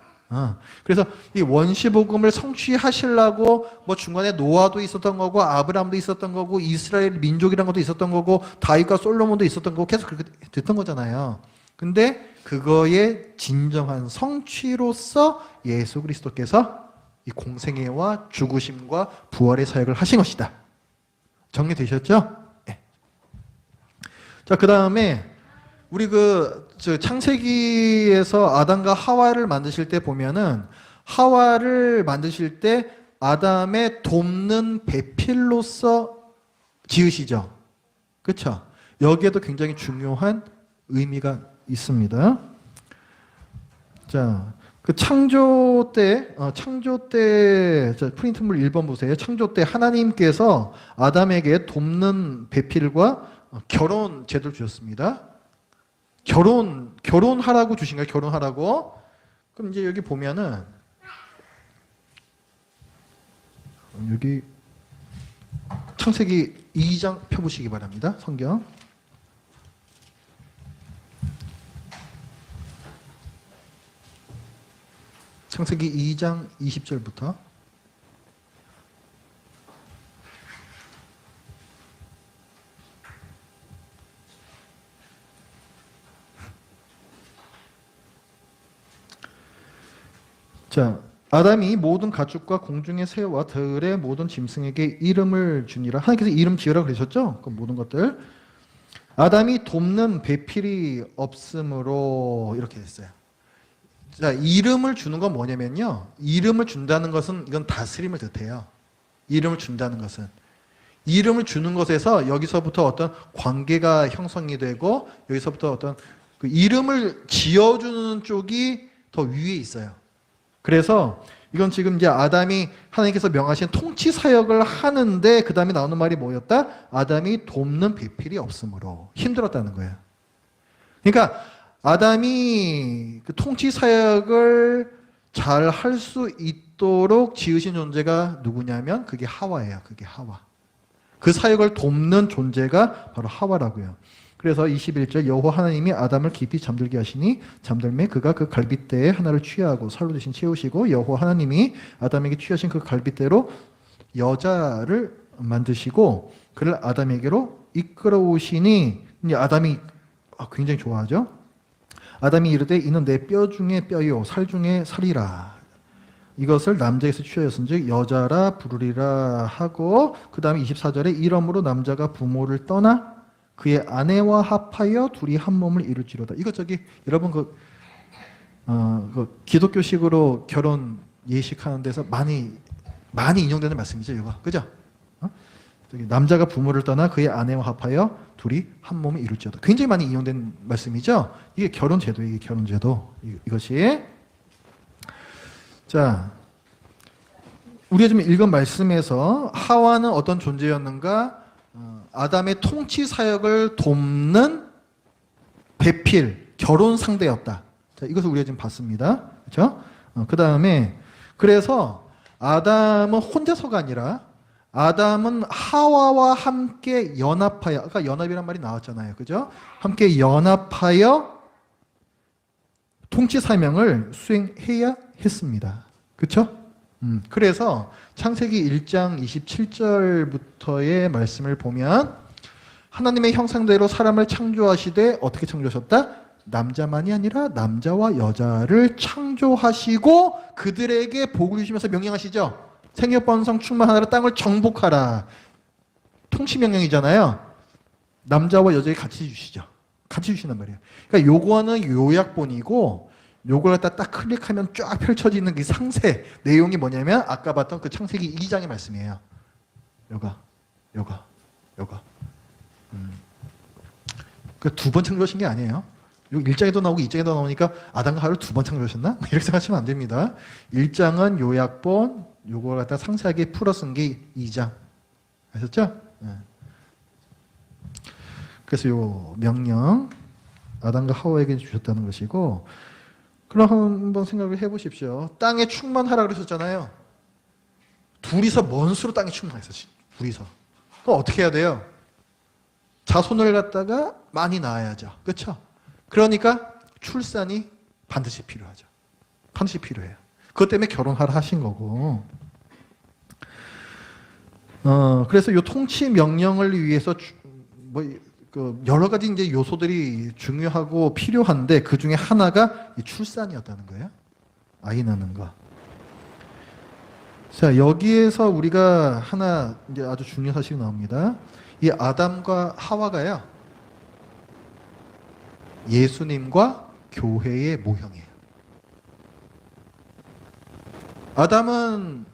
그래서 이 원시복음을 성취하시려고 뭐 중간에 노아도 있었던 거고 아브라함도 있었던 거고 이스라엘 민족이라는 것도 있었던 거고 다윗과 솔로몬도 있었던 거고 계속 그렇게 됐던 거잖아요. 근데 그거의 진정한 성취로서 예수 그리스도께서 이 공생애와 죽으심과 부활의 사역을 하신 것이다. 정리되셨죠? 네. 자, 그 다음에 우리 창세기에서 아담과 하와를 만드실 때 보면은 하와를 만드실 때 아담의 돕는 배필로서 지으시죠. 그렇죠? 여기에도 굉장히 중요한 의미가 있습니다. 자, 그 창조 때, 자, 프린트물 1번 보세요. 창조 때 하나님께서 아담에게 돕는 배필과 결혼 제도를 주셨습니다. 결혼하라고 주신 거예요. 결혼하라고. 그럼 이제 여기 보면은 여기 창세기 2장 펴보시기 바랍니다. 성경. 창세기 2장 20절부터. 자, 아담이 모든 가축과 공중의 새와 들의 모든 짐승에게 이름을 주니라. 하나님께서 이름 지으라 그러셨죠? 그 모든 것들. 아담이 돕는 배필이 없으므로 이렇게 됐어요. 자, 이름을 주는 건 뭐냐면요. 이름을 준다는 것은 이건 다스림을 뜻해요. 이름을 준다는 것은. 이름을 주는 것에서 여기서부터 어떤 관계가 형성이 되고 여기서부터 어떤 그 이름을 지어주는 쪽이 더 위에 있어요. 그래서 이건 지금 이제 아담이 하나님께서 명하신 통치 사역을 하는데 그 다음에 나오는 말이 뭐였다? 아담이 돕는 배필이 없으므로 힘들었다는 거예요. 그러니까 아담이 그 통치 사역을 잘 할 수 있도록 지으신 존재가 누구냐면 그게 하와예요. 그게 하와. 그 사역을 돕는 존재가 바로 하와라고요. 그래서 21절 여호와 하나님이 아담을 깊이 잠들게 하시니 잠들매 그가 그 갈빗대에 하나를 취하고 살로 대신 채우시고 여호와 하나님이 아담에게 취하신 그 갈빗대로 여자를 만드시고 그를 아담에게로 이끌어오시니 아담이 굉장히 좋아하죠. 아담이 이르되 이는 내 뼈 중에 뼈요 살 중에 살이라. 이것을 남자에서 취하였은즉 여자라 부르리라 하고 그 다음에 24절에 이러므로 남자가 부모를 떠나 그의 아내와 합하여 둘이 한 몸을 이룰지로다. 이거 여러분 그 기독교식으로 결혼 예식하는 데서 많이 인용되는 말씀이죠. 이거 그죠? 남자가 부모를 떠나 그의 아내와 합하여 둘이 한 몸을 이룰지어다. 굉장히 많이 인용된 말씀이죠. 이게 결혼제도, 이것이. 자, 우리가 지금 읽은 말씀에서 하와는 어떤 존재였는가? 아담의 통치 사역을 돕는 배필, 결혼 상대였다. 자, 이것을 우리가 지금 봤습니다. 그렇죠? 그 다음에 그래서 아담은 혼자서가 아니라 아담은 하와와 함께 연합하여, 아까 연합이란 말이 나왔잖아요. 그죠? 함께 연합하여 통치 사명을 수행해야 했습니다. 그렇죠? 그래서 창세기 1장 27절부터의 말씀을 보면 하나님의 형상대로 사람을 창조하시되 어떻게 창조하셨다? 남자만이 아니라 남자와 여자를 창조하시고 그들에게 복을 주시면서 명령하시죠. 생육번성 충만하라 땅을 정복하라. 통치 명령이잖아요. 남자와 여자에게 같이 주시죠. 같이 주신단 말이에요. 그러니까 요거는 요약본이고 요걸 갖다 딱 클릭하면 쫙 펼쳐지는 그 상세 내용이 뭐냐면 아까 봤던 그 창세기 2장의 말씀이에요. 요가. 그 두 번 창조하신 게 아니에요. 요 1장에도 나오고 2장에도 나오니까 아담과 하와를 두 번 창조하셨나? 이렇게 생각하시면 안 됩니다. 1장은 요약본, 요걸 갖다 상세하게 풀어 쓴 게 2장. 아셨죠? 네. 그래서 요 명령 아담과 하와에게 주셨다는 것이고, 그럼 한번 생각을 해보십시오. 땅에 충만하라 그러셨잖아요. 둘이서 먼 수로 땅에 충만했어. 둘이서. 그럼 어떻게 해야 돼요? 자손을 갖다가 많이 낳아야죠. 그렇죠? 그러니까 출산이 반드시 필요하죠. 반드시 필요해요. 그것 때문에 결혼하라 하신 거고. 그래서 이 통치 명령을 위해서 여러 가지 이제 요소들이 중요하고 필요한데 그 중에 하나가 이 출산이었다는 거예요. 아이 낳는 거. 자, 여기에서 우리가 하나 이제 아주 중요한 사실이 나옵니다. 이 아담과 하와가요. 예수님과 교회의 모형이에요. 아담은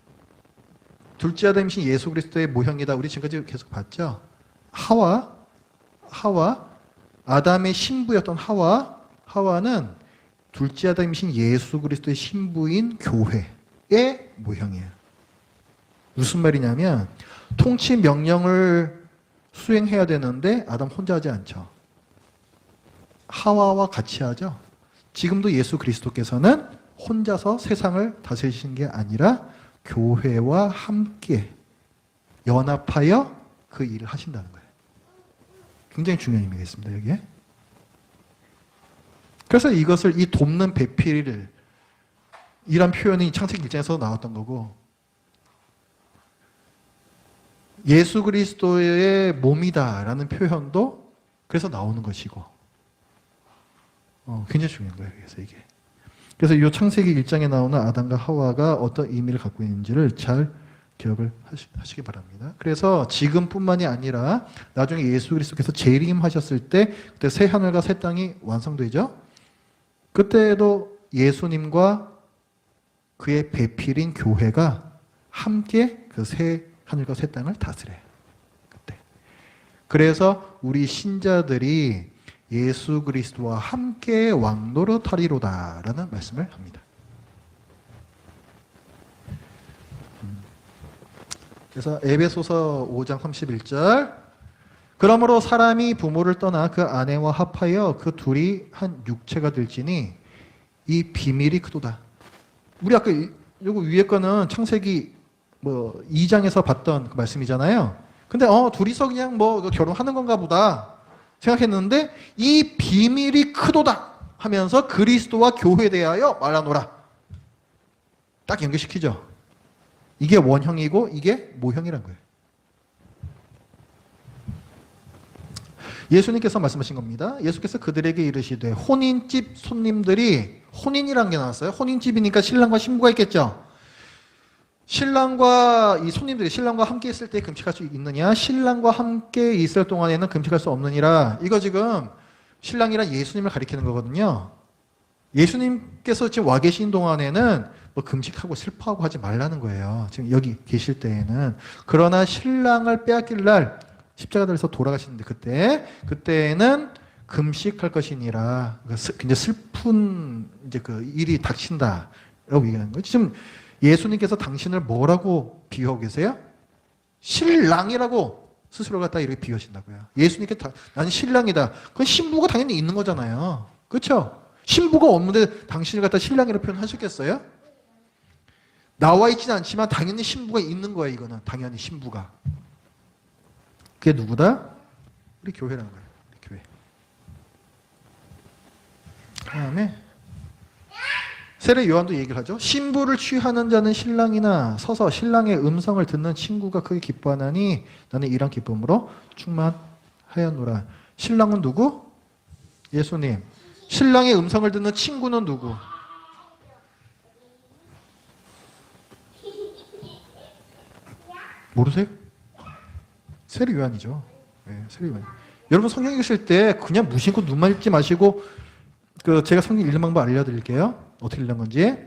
둘째 아담이신 예수 그리스도의 모형이다. 우리 지금까지 계속 봤죠. 하와 아담의 신부였던 하와는 둘째 아담이신 예수 그리스도의 신부인 교회의 모형이에요. 무슨 말이냐면 통치 명령을 수행해야 되는데 아담 혼자 하지 않죠. 하와와 같이 하죠. 지금도 예수 그리스도께서는 혼자서 세상을 다스리시는 게 아니라 교회와 함께 연합하여 그 일을 하신다는 거예요. 굉장히 중요한 의미가 있습니다, 여기에. 그래서 이것을 이 돕는 배필을 이란 표현이 창세기 1장에서 나왔던 거고 예수 그리스도의 몸이다라는 표현도 그래서 나오는 것이고 굉장히 중요한 거예요. 그래서 이게. 그래서 이 창세기 1장에 나오는 아담과 하와가 어떤 의미를 갖고 있는지를 잘 기억을 하시기 바랍니다. 그래서 지금뿐만이 아니라 나중에 예수 그리스도께서 재림하셨을 때 그때 새 하늘과 새 땅이 완성되죠. 그때도 예수님과 그의 배필인 교회가 함께 그 새 하늘과 새 땅을 다스려요. 그때. 그래서 우리 신자들이 예수 그리스도와 함께 왕노릇하리로다라는 말씀을 합니다. 그래서 에베소서 5장 31절 그러므로 사람이 부모를 떠나 그 아내와 합하여 그 둘이 한 육체가 될지니 이 비밀이 크도다. 우리 아까 요거 위에 거는 창세기 2장에서 봤던 그 말씀이잖아요. 근데 둘이서 그냥 결혼하는 건가 보다. 생각했는데 이 비밀이 크도다 하면서 그리스도와 교회에 대하여 말하노라. 딱 연결시키죠. 이게 원형이고 이게 모형이란 거예요. 예수님께서 말씀하신 겁니다. 예수께서 그들에게 이르시되 혼인집 손님들이, 혼인이라는 게 나왔어요. 혼인집이니까 신랑과 신부가 있겠죠. 신랑과 이 손님들이 신랑과 함께 있을 때 금식할 수 있느냐, 신랑과 함께 있을 동안에는 금식할 수 없느니라. 이거 지금 신랑이란 예수님을 가리키는 거거든요. 예수님께서 지금 와 계신 동안에는 뭐 금식하고 슬퍼하고 하지 말라는 거예요. 지금 여기 계실 때에는. 그러나 신랑을 빼앗길 날 십자가 달려서 돌아가시는데 그때에는 금식할 것이니라. 굉장히 슬픈 이제 그 일이 닥친다라고 얘기하는 거예요. 지금 예수님께서 당신을 뭐라고 비유하고 계세요? 신랑이라고 스스로 갖다 이렇게 비유하신다고요. 예수님께 나는 신랑이다. 그건 신부가 당연히 있는 거잖아요. 그렇죠? 신부가 없는데 당신을 갖다 신랑이라고 표현하셨겠어요? 나와 있지는 않지만 당연히 신부가 있는 거예요. 이거는 당연히 신부가. 그게 누구다? 우리 교회라는 거예요. 우리 교회. 다음에 세례 요한도 얘기를 하죠. 신부를 취하는 자는 신랑이나 서서 신랑의 음성을 듣는 친구가 크게 기뻐하나니 나는 이런 기쁨으로 충만하였노라. 신랑은 누구? 예수님. 신랑의 음성을 듣는 친구는 누구? 모르세요? 세례 요한이죠. 네, 세례 요한. 여러분 성경 읽으실 때 그냥 무심코 눈만 읽지 마시고 제가 성경 읽는 방법 알려드릴게요. 어떻게 읽는 건지.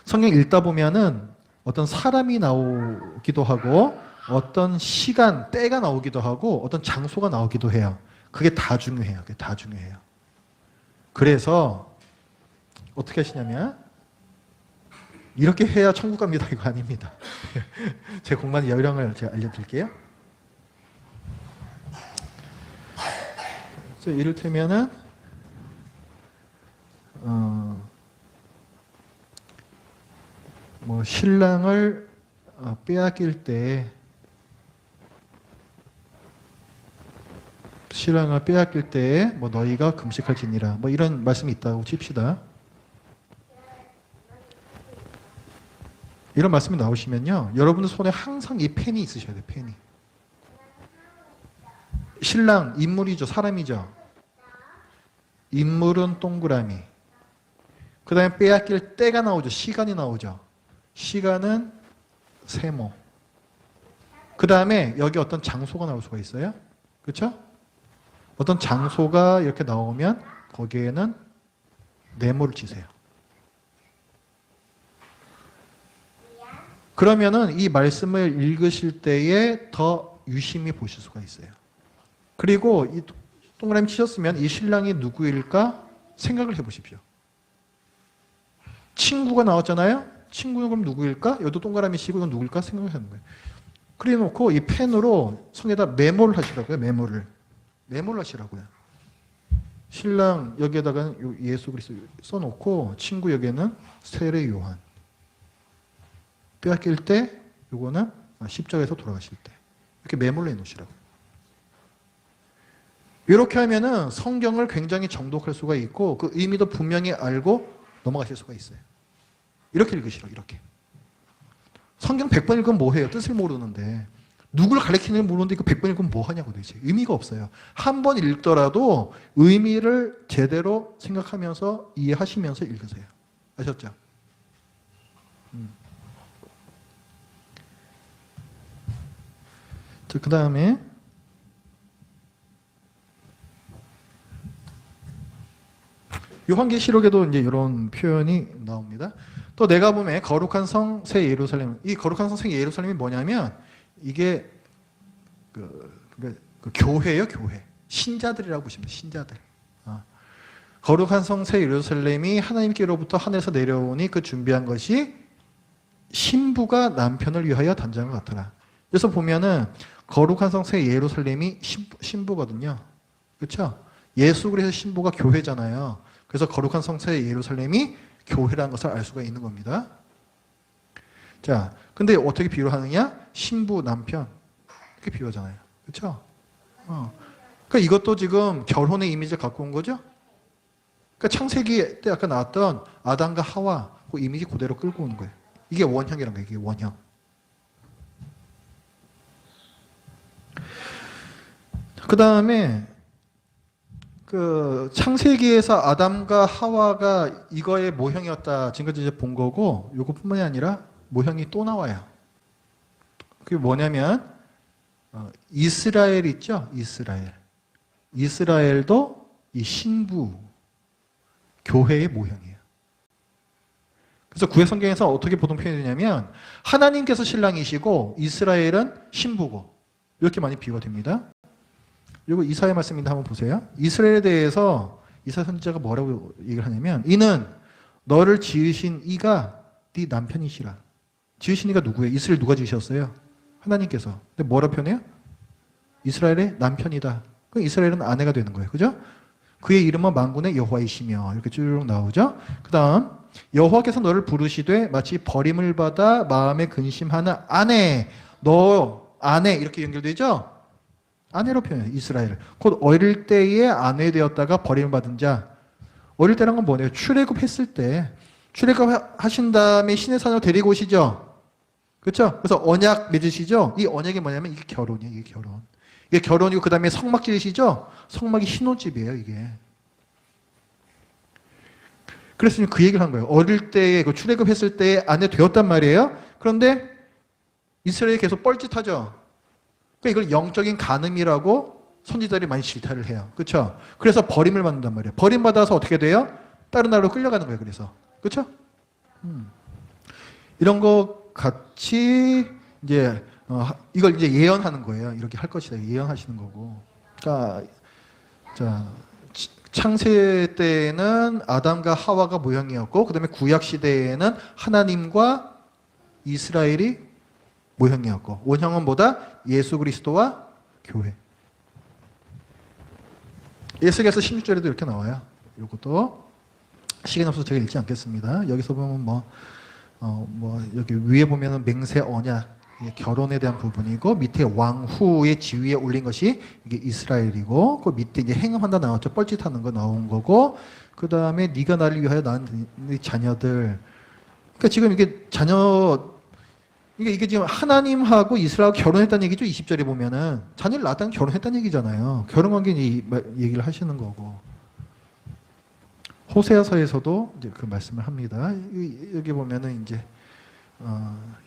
성경 읽다 보면은 어떤 사람이 나오기도 하고 어떤 시간, 때가 나오기도 하고 어떤 장소가 나오기도 해요. 그게 다 중요해요. 그게 다 중요해요. 그래서 어떻게 하시냐면 이렇게 해야 천국 갑니다. 이거 아닙니다. 제 공부하는 요령을 제가 알려드릴게요. 이를테면은 뭐 신랑을 빼앗길 때 뭐 너희가 금식할지니라 뭐 이런 말씀이 있다고 칩시다. 이런 말씀이 나오시면요, 여러분의 손에 항상 이 펜이 있으셔야 돼요. 펜이. 신랑 인물이죠. 사람이죠. 인물은 동그라미. 그 다음에 빼앗길 때가 나오죠. 시간이 나오죠. 시간은 세모. 그 다음에 여기 어떤 장소가 나올 수가 있어요. 그렇죠? 어떤 장소가 이렇게 나오면 거기에는 네모를 치세요. 그러면은 이 말씀을 읽으실 때에 더 유심히 보실 수가 있어요. 그리고 이 동그라미 치셨으면 이 신랑이 누구일까 생각을 해보십시오. 친구가 나왔잖아요. 친구는 그럼 누구일까? 여기도 동그라미 치고 이건 누구일까 생각을 하는 거예요. 그래 놓고 이 펜으로 손에다 메모를 하시라고요. 메모를 하시라고요. 신랑 여기에다가 예수 그리스도 써놓고 친구 여기에는 세례 요한. 빼앗길 때 요거는 십자가에서 돌아가실 때 이렇게 메모를 해놓으시라고. 이렇게 하면은 성경을 굉장히 정독할 수가 있고 그 의미도 분명히 알고 넘어가실 수가 있어요. 이렇게 읽으시라고. 이렇게. 성경 100번 읽으면 뭐해요? 뜻을 모르는데. 누굴 가르치는지 모르는데 이거 100번 읽으면 뭐하냐고 도대체. 의미가 없어요. 한 번 읽더라도 의미를 제대로 생각하면서 이해하시면서 읽으세요. 아셨죠? 그 다음에 요한계시록에도 이제 이런 표현이 나옵니다. 또 내가 보면 거룩한 성 새 예루살렘, 이 거룩한 성 새 예루살렘이 뭐냐면 이게 그 교회예요, 교회. 신자들이라고 보시면 신자들. 거룩한 성 새 예루살렘이 하나님께로부터 하늘에서 내려오니 그 준비한 것이 신부가 남편을 위하여 단장한 것 같더라. 그래서 보면은 거룩한 성 새 예루살렘이 신부거든요. 그렇죠? 예수 그리스도의 신부가 교회잖아요. 그래서 거룩한 성 새 예루살렘이 교회라는 것을 알 수가 있는 겁니다. 자, 근데 어떻게 비유하느냐? 신부, 남편 이렇게 비유하잖아요. 그렇죠? 그러니까 이것도 지금 결혼의 이미지를 갖고 온 거죠. 그러니까 창세기 때 아까 나왔던 아담과 하와 그 이미지 그대로 끌고 오는 거예요. 이게 원형이란 거예요. 이게 원형. 그 다음에 그 창세기에서 아담과 하와가 이거의 모형이었다. 지금까지 이제 본 거고, 이것뿐만이 아니라 모형이 또 나와요. 그게 뭐냐면 이스라엘 있죠? 이스라엘. 이스라엘도 이 신부 교회의 모형이에요. 그래서 구약 성경에서 어떻게 보통 표현이 되냐면 하나님께서 신랑이시고 이스라엘은 신부고 이렇게 많이 비유가 됩니다. 그리고 이사야 말씀인데 한번 보세요. 이스라엘에 대해서 이사야 선지자가 뭐라고 얘기를 하냐면 이는 너를 지으신 이가 네 남편이시라. 지으신 이가 누구예요? 이스라엘 누가 지으셨어요? 하나님께서. 근데 뭐라고 표현해요? 이스라엘의 남편이다. 그럼 이스라엘은 아내가 되는 거예요. 그죠? 그의 이름은 만군의 여호와이시며 이렇게 쭉 나오죠. 그 다음 여호와께서 너를 부르시되 마치 버림을 받아 마음에 근심하는 아내, 너 아내 이렇게 연결되죠? 아내로 표현해요. 이스라엘. 곧 어릴 때에 아내 되었다가 버림을 받은 자. 어릴 때란 건 뭐예요? 출애굽했을 때 출애굽하신 다음에 신의 산으로 데리고 오시죠. 그렇죠? 그래서 언약 맺으시죠. 이 언약이 뭐냐면 이게 결혼이에요. 이게 결혼. 이게 결혼이고 그 다음에 성막 지으시죠. 성막이 신혼집이에요. 이게. 그래서 그 얘기를 한 거예요. 어릴 때에 그 출애굽했을 때 아내 되었단 말이에요. 그런데 이스라엘이 계속 뻘짓하죠. 그러니까 이걸 영적인 간음이라고 선지자들이 많이 질타를 해요. 그렇죠? 그래서 버림을 받는단 말이에요. 버림받아서 어떻게 돼요? 다른 나라로 끌려가는 거예요. 그래서. 그렇죠? 이런 거 같이 이제 이걸 이제 예언하는 거예요. 이렇게 할 것이다. 예언하시는 거고. 그러니까 자 창세 때에는 아담과 하와가 모형이었고 그다음에 구약 시대에는 하나님과 이스라엘이 모형이었고 원형은 뭐다? 예수 그리스도와 교회. 예수께서 16절에도 이렇게 나와요. 이것도 시간이 없어서 제가 읽지 않겠습니다. 여기서 보면 여기 위에 보면은 맹세 언약 결혼에 대한 부분이고 밑에 왕후의 지위에 올린 것이 이게 이스라엘이고 그 밑에 이제 행음한다 나왔죠. 뻘짓하는 거 나온 거고 그 다음에 네가 나를 위하여 낳은 네 자녀들. 그러니까 지금 이게 이게 지금 하나님하고 이스라엘 결혼했다는 얘기죠. 20절에 보면은 자녀를 낳았다는 결혼했다는 얘기잖아요. 결혼 관계 얘기를 하시는 거고. 호세아서에서도 이제 그 말씀을 합니다. 여기 보면은 이제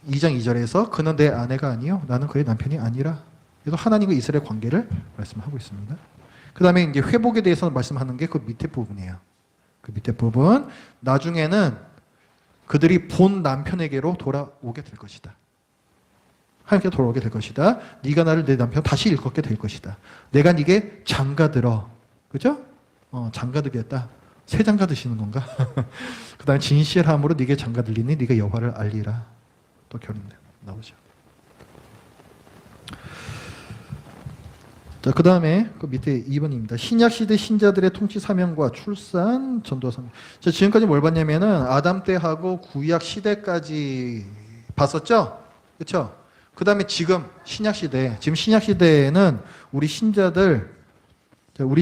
2장 2절에서 그는 내 아내가 아니요 나는 그의 남편이 아니라. 그래서 하나님과 이스라엘 관계를 말씀하고 있습니다. 그 다음에 이제 회복에 대해서 말씀하는 게 그 밑에 부분이에요. 그 밑에 부분 나중에는 그들이 본 남편에게로 돌아오게 될 것이다. 하나님께 돌아오게 될 것이다. 네가 나를 내 남편 다시 일컫게 될 것이다. 내가 네게 장가들어. 그죠? 장가들겠다. 새 장가 드시는 건가? 그 다음에 진실함으로 네게 장가 들리니 네가 여호와를 알리라. 또 결론 나오죠. 자, 그 다음에 그 밑에 2번입니다. 신약시대 신자들의 통치 사명과 출산, 전도 사명. 자, 지금까지 뭘 봤냐면은 아담 때하고 구약 시대까지 봤었죠? 그렇죠? 그 다음에 지금 신약시대, 지금 신약시대에는 우리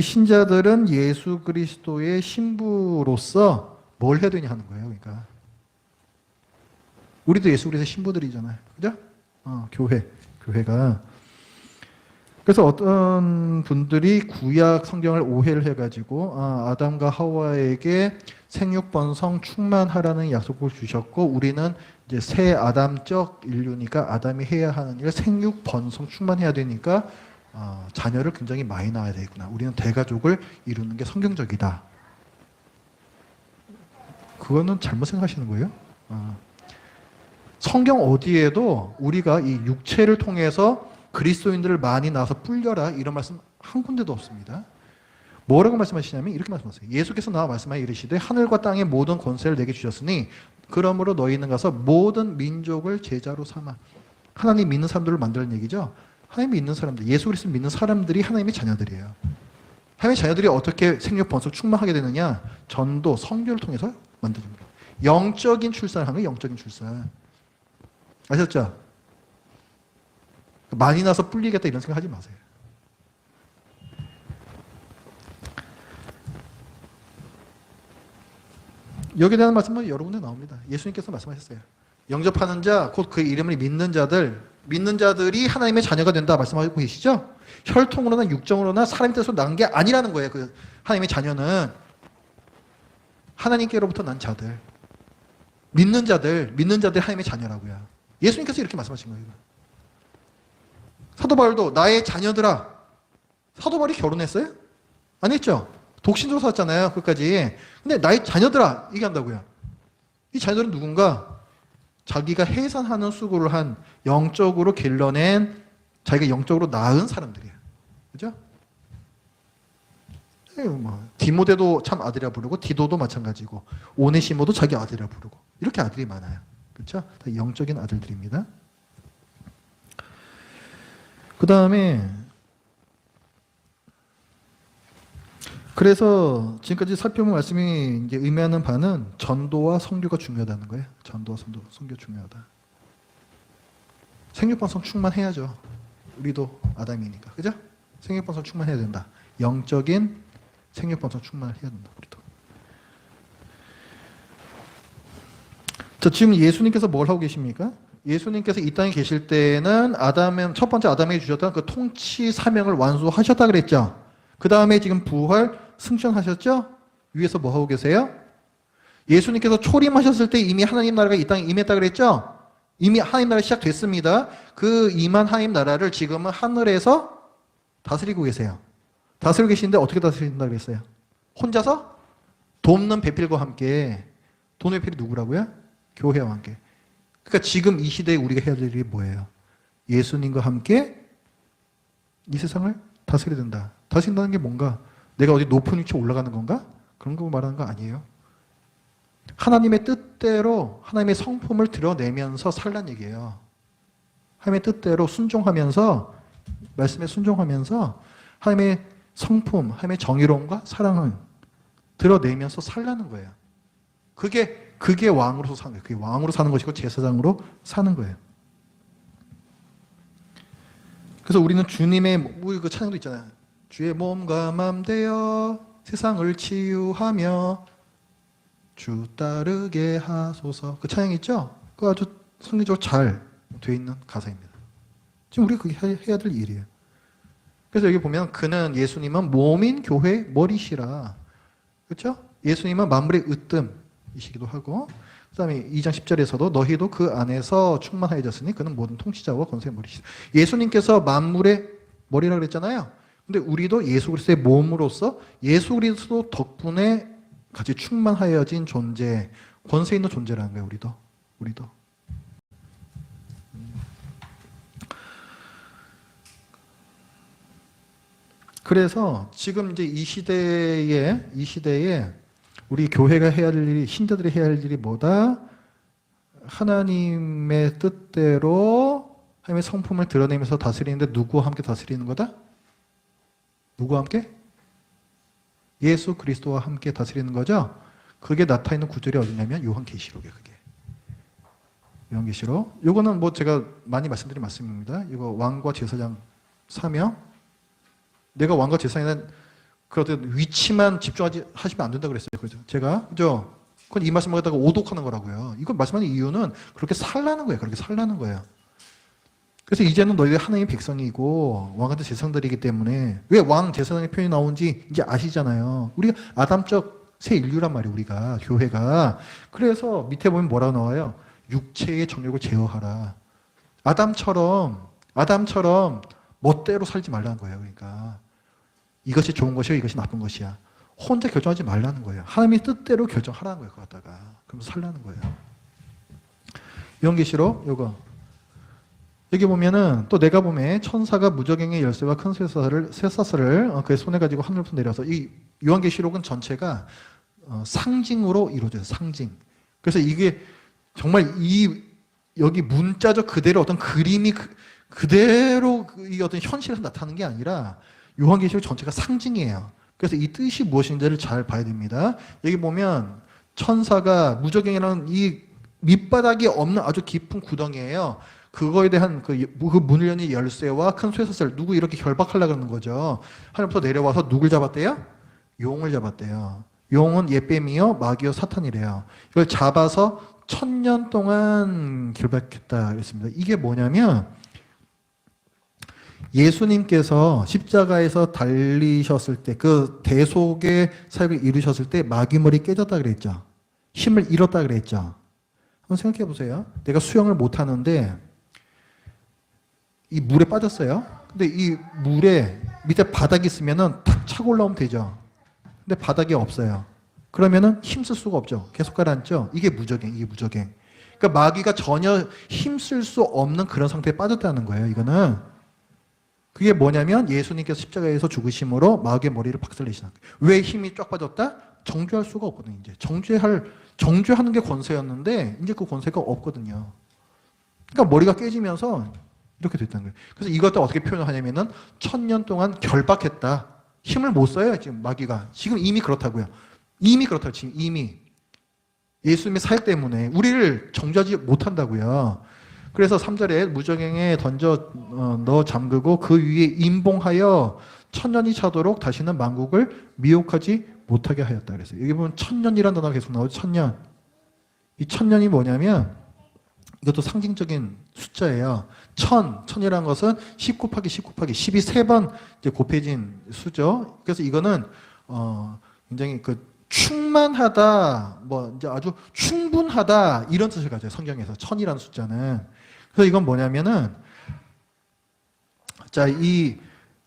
신자들은 예수 그리스도의 신부로서 뭘 해야 되냐 하는 거예요. 그러니까 우리도 예수 그리스도의 신부들이잖아요. 그죠? 교회가. 그래서 어떤 분들이 구약 성경을 오해를 해가지고 아담과 하와에게 생육번성 충만하라는 약속을 주셨고 우리는 이제 새 아담적 인류니까 아담이 해야 하는 일 생육번성 충만해야 되니까 자녀를 굉장히 많이 낳아야 되겠구나. 우리는 대가족을 이루는 게 성경적이다. 그거는 잘못 생각하시는 거예요. 성경 어디에도 우리가 이 육체를 통해서 그리스도인들을 많이 낳아서 불려라 이런 말씀 한 군데도 없습니다. 뭐라고 말씀하시냐면 이렇게 말씀하세요. 예수께서 나와 말씀하여 이르시되 하늘과 땅의 모든 권세를 내게 주셨으니 그러므로 너희는 가서 모든 민족을 제자로 삼아. 하나님 믿는 사람들을 만드는 얘기죠. 하나님 믿는 사람들, 예수 그리스도 믿는 사람들이 하나님의 자녀들이에요. 하나님의 자녀들이 어떻게 생육 번성 충만하게 되느냐? 전도, 성교를 통해서 만들어줍니다. 영적인 출산을 하는 거예요. 영적인 출산. 아셨죠? 많이 나서 뿔리겠다 이런 생각 하지 마세요. 여기에 대한 말씀은 여러 군데 나옵니다. 예수님께서 말씀하셨어요. 영접하는 자, 곧 그 이름을 믿는 자들이 하나님의 자녀가 된다 말씀하고 계시죠? 혈통으로나 육정으로나 사람의 뜻으로 난 게 아니라는 거예요. 그 하나님의 자녀는 하나님께로부터 난 자들, 믿는 자들 하나님의 자녀라고요. 예수님께서 이렇게 말씀하신 거예요. 사도 바울도 나의 자녀들아. 사도 바울이 결혼했어요? 안 했죠? 독신으로 살았잖아요. 끝까지. 근데 나의 자녀들아 얘기한다고요. 이 자녀들은 누군가? 자기가 해산하는 수고를 한 영적으로 길러낸 자기가 영적으로 낳은 사람들이에요. 그죠? 디모데도 참 아들이라 부르고 디도도 마찬가지고 오네시모도 자기 아들이라 부르고 이렇게 아들이 많아요. 그렇죠? 다 영적인 아들들입니다. 그 다음에 그래서 지금까지 살펴본 말씀이 이제 의미하는 바는 전도와 선교가 중요하다는 거예요. 전도와 선교 중요하다. 생육번성 충만해야죠. 우리도 아담이니까. 그죠? 생육번성 충만해야 된다. 영적인 생육번성 충만을 해야 된다. 우리도. 자, 지금 예수님께서 뭘 하고 계십니까? 예수님께서 이 땅에 계실 때는 첫 번째 아담에게 주셨던 그 통치 사명을 완수하셨다 그랬죠. 그 다음에 지금 부활 승천하셨죠? 위에서 뭐 하고 계세요? 예수님께서 초림하셨을 때 이미 하나님 나라가 이 땅에 임했다 그랬죠? 이미 하나님 나라 시작됐습니다. 그 임한 하나님 나라를 지금은 하늘에서 다스리고 계세요. 다스리고 계시는데 어떻게 다스린다 그랬어요? 혼자서? 돈 없는 배필과 함께. 돈 배필이 누구라고요? 교회와 함께. 그러니까 지금 이 시대에 우리가 해야 될 일이 뭐예요? 예수님과 함께 이 세상을 다스려야 된다. 다스린다는 게 뭔가? 내가 어디 높은 위치에 올라가는 건가? 그런 거 말하는 거 아니에요. 하나님의 뜻대로 하나님의 성품을 드러내면서 살란 얘기예요. 하나님의 뜻대로 순종하면서 말씀에 순종하면서 하나님의 성품, 하나님의 정의로움과 사랑을 드러내면서 살라는 거예요. 그게 왕으로서 사는 거예요. 그게 왕으로 사는 것이고 제사장으로 사는 거예요. 그래서 우리는 주님의 그 찬양도 있잖아요. 주의 몸과 맘 되어 세상을 치유하며 주 따르게 하소서. 그 찬양 있죠? 그거 아주 성경적으로 잘 되어 있는 가사입니다. 지금 우리가 그게 해야 될 일이에요. 그래서 여기 보면 예수님은 몸인 교회의 머리시라. 그렇죠? 예수님은 만물의 으뜸이시기도 하고 그 다음에 2장 10절에서도 너희도 그 안에서 충만하여졌으니 그는 모든 통치자와 권세의 머리시라. 예수님께서 만물의 머리라고 그랬잖아요. 근데 우리도 예수 그리스도의 몸으로서 예수 그리스도 덕분에 같이 충만하여진 존재, 권세 있는 존재라는 거예요. 우리도. 그래서 지금 이제 이 시대에 우리 교회가 해야 할 일이, 신자들이 해야 할 일이 뭐다? 하나님의 뜻대로 하나님의 성품을 드러내면서 다스리는데 누구와 함께 다스리는 거다? 누구와 함께? 예수 그리스도와 함께 다스리는 거죠. 그게 나타있는 구절이 어디냐면 요한계시록이에요. 그게 요한계시록. 요거는 뭐 제가 많이 말씀드린 말씀입니다. 이거 왕과 제사장 사명. 내가 왕과 제사장에는 그런 위치만 하시면 안 된다 그랬어요. 그죠? 제가 그죠? 그건 이 말씀을 갖다가 오독하는 거라고요. 이걸 말씀하는 이유는 그렇게 살라는 거예요. 그렇게 살라는 거예요. 그래서 이제는 너희들 하나님의 백성이고 왕같은 제사장들이기 때문에 왜 왕 제사장의 표현이 나온지 이제 아시잖아요. 우리가 아담적 새 인류란 말이에요. 우리가 교회가. 그래서 밑에 보면 뭐라고 나와요? 육체의 정욕을 제어하라. 아담처럼 멋대로 살지 말라는 거예요. 그러니까 이것이 좋은 것이고 이것이 나쁜 것이야. 혼자 결정하지 말라는 거예요. 하나님의 뜻대로 결정하라는 거예요. 그거 갖다가. 그럼 살라는 거예요. 요한계시록 요거. 여기 보면은 또 내가 보면 천사가 무저갱의 열쇠와 큰 쇠사슬을 그의 손에 가지고 하늘로부터 내려서 이 요한계시록은 전체가 상징으로 이루어져요. 상징. 그래서 이게 정말 여기 문자적 그대로 어떤 그림이 그대로 이 어떤 현실에서 나타나는 게 아니라 요한계시록 전체가 상징이에요. 그래서 이 뜻이 무엇인지를 잘 봐야 됩니다. 여기 보면 천사가 무저갱이라는 이 밑바닥이 없는 아주 깊은 구덩이에요. 그거에 대한 그 문을 여는 열쇠와 큰 쇠사슬 누구 이렇게 결박하려고 하는 거죠. 하늘부터 내려와서 누굴 잡았대요? 용을 잡았대요. 용은 옛뱀이요 마귀요 사탄이래요. 이걸 잡아서 1000년 동안 결박했다 그랬습니다. 이게 뭐냐면 예수님께서 십자가에서 달리셨을 때 그 대속의 사역을 이루셨을 때 마귀머리 깨졌다 그랬죠. 힘을 잃었다 그랬죠. 한번 생각해 보세요. 내가 수영을 못 하는데 이 물에 빠졌어요. 근데 이 물에 밑에 바닥이 있으면은 탁 차고 올라오면 되죠. 근데 바닥이 없어요. 그러면은 힘쓸 수가 없죠. 계속 가라앉죠. 이게 무적행, 이게 무적행. 그러니까 마귀가 전혀 힘쓸 수 없는 그런 상태에 빠졌다는 거예요. 이거는 그게 뭐냐면 예수님께서 십자가에서 죽으심으로 마귀의 머리를 박살내시는 거예요. 왜 힘이 쫙 빠졌다? 정죄할 수가 없거든요. 이제 정죄하는 게 권세였는데 이제 그 권세가 없거든요. 그러니까 머리가 깨지면서 이렇게 됐다는 거예요. 그래서 이것도 어떻게 표현을 하냐면은 1000년 동안 결박했다. 힘을 못 써요, 지금 마귀가. 지금 이미 그렇다고요. 이미 그렇다고, 지금 이미. 예수님의 사역 때문에 우리를 정죄하지 못한다고요. 그래서 3절에 무적행에 던져 넣어 잠그고 그 위에 임봉하여 1000년이 차도록 다시는 만국을 미혹하지 못하게 하였다. 그래서 여기 보면 1000년이라는 단어가 계속 나오죠. 1000년. 이 1000년이 뭐냐면 이것도 상징적인 숫자예요. 1000이라는 것은 10 곱하기 10 곱하기 10이 3번 이제 곱해진 수죠. 그래서 이거는 굉장히 그 충만하다, 뭐 이제 아주 충분하다 이런 뜻을 가져요. 성경에서 1000이라는 숫자는. 그래서 이건 뭐냐면은 자, 이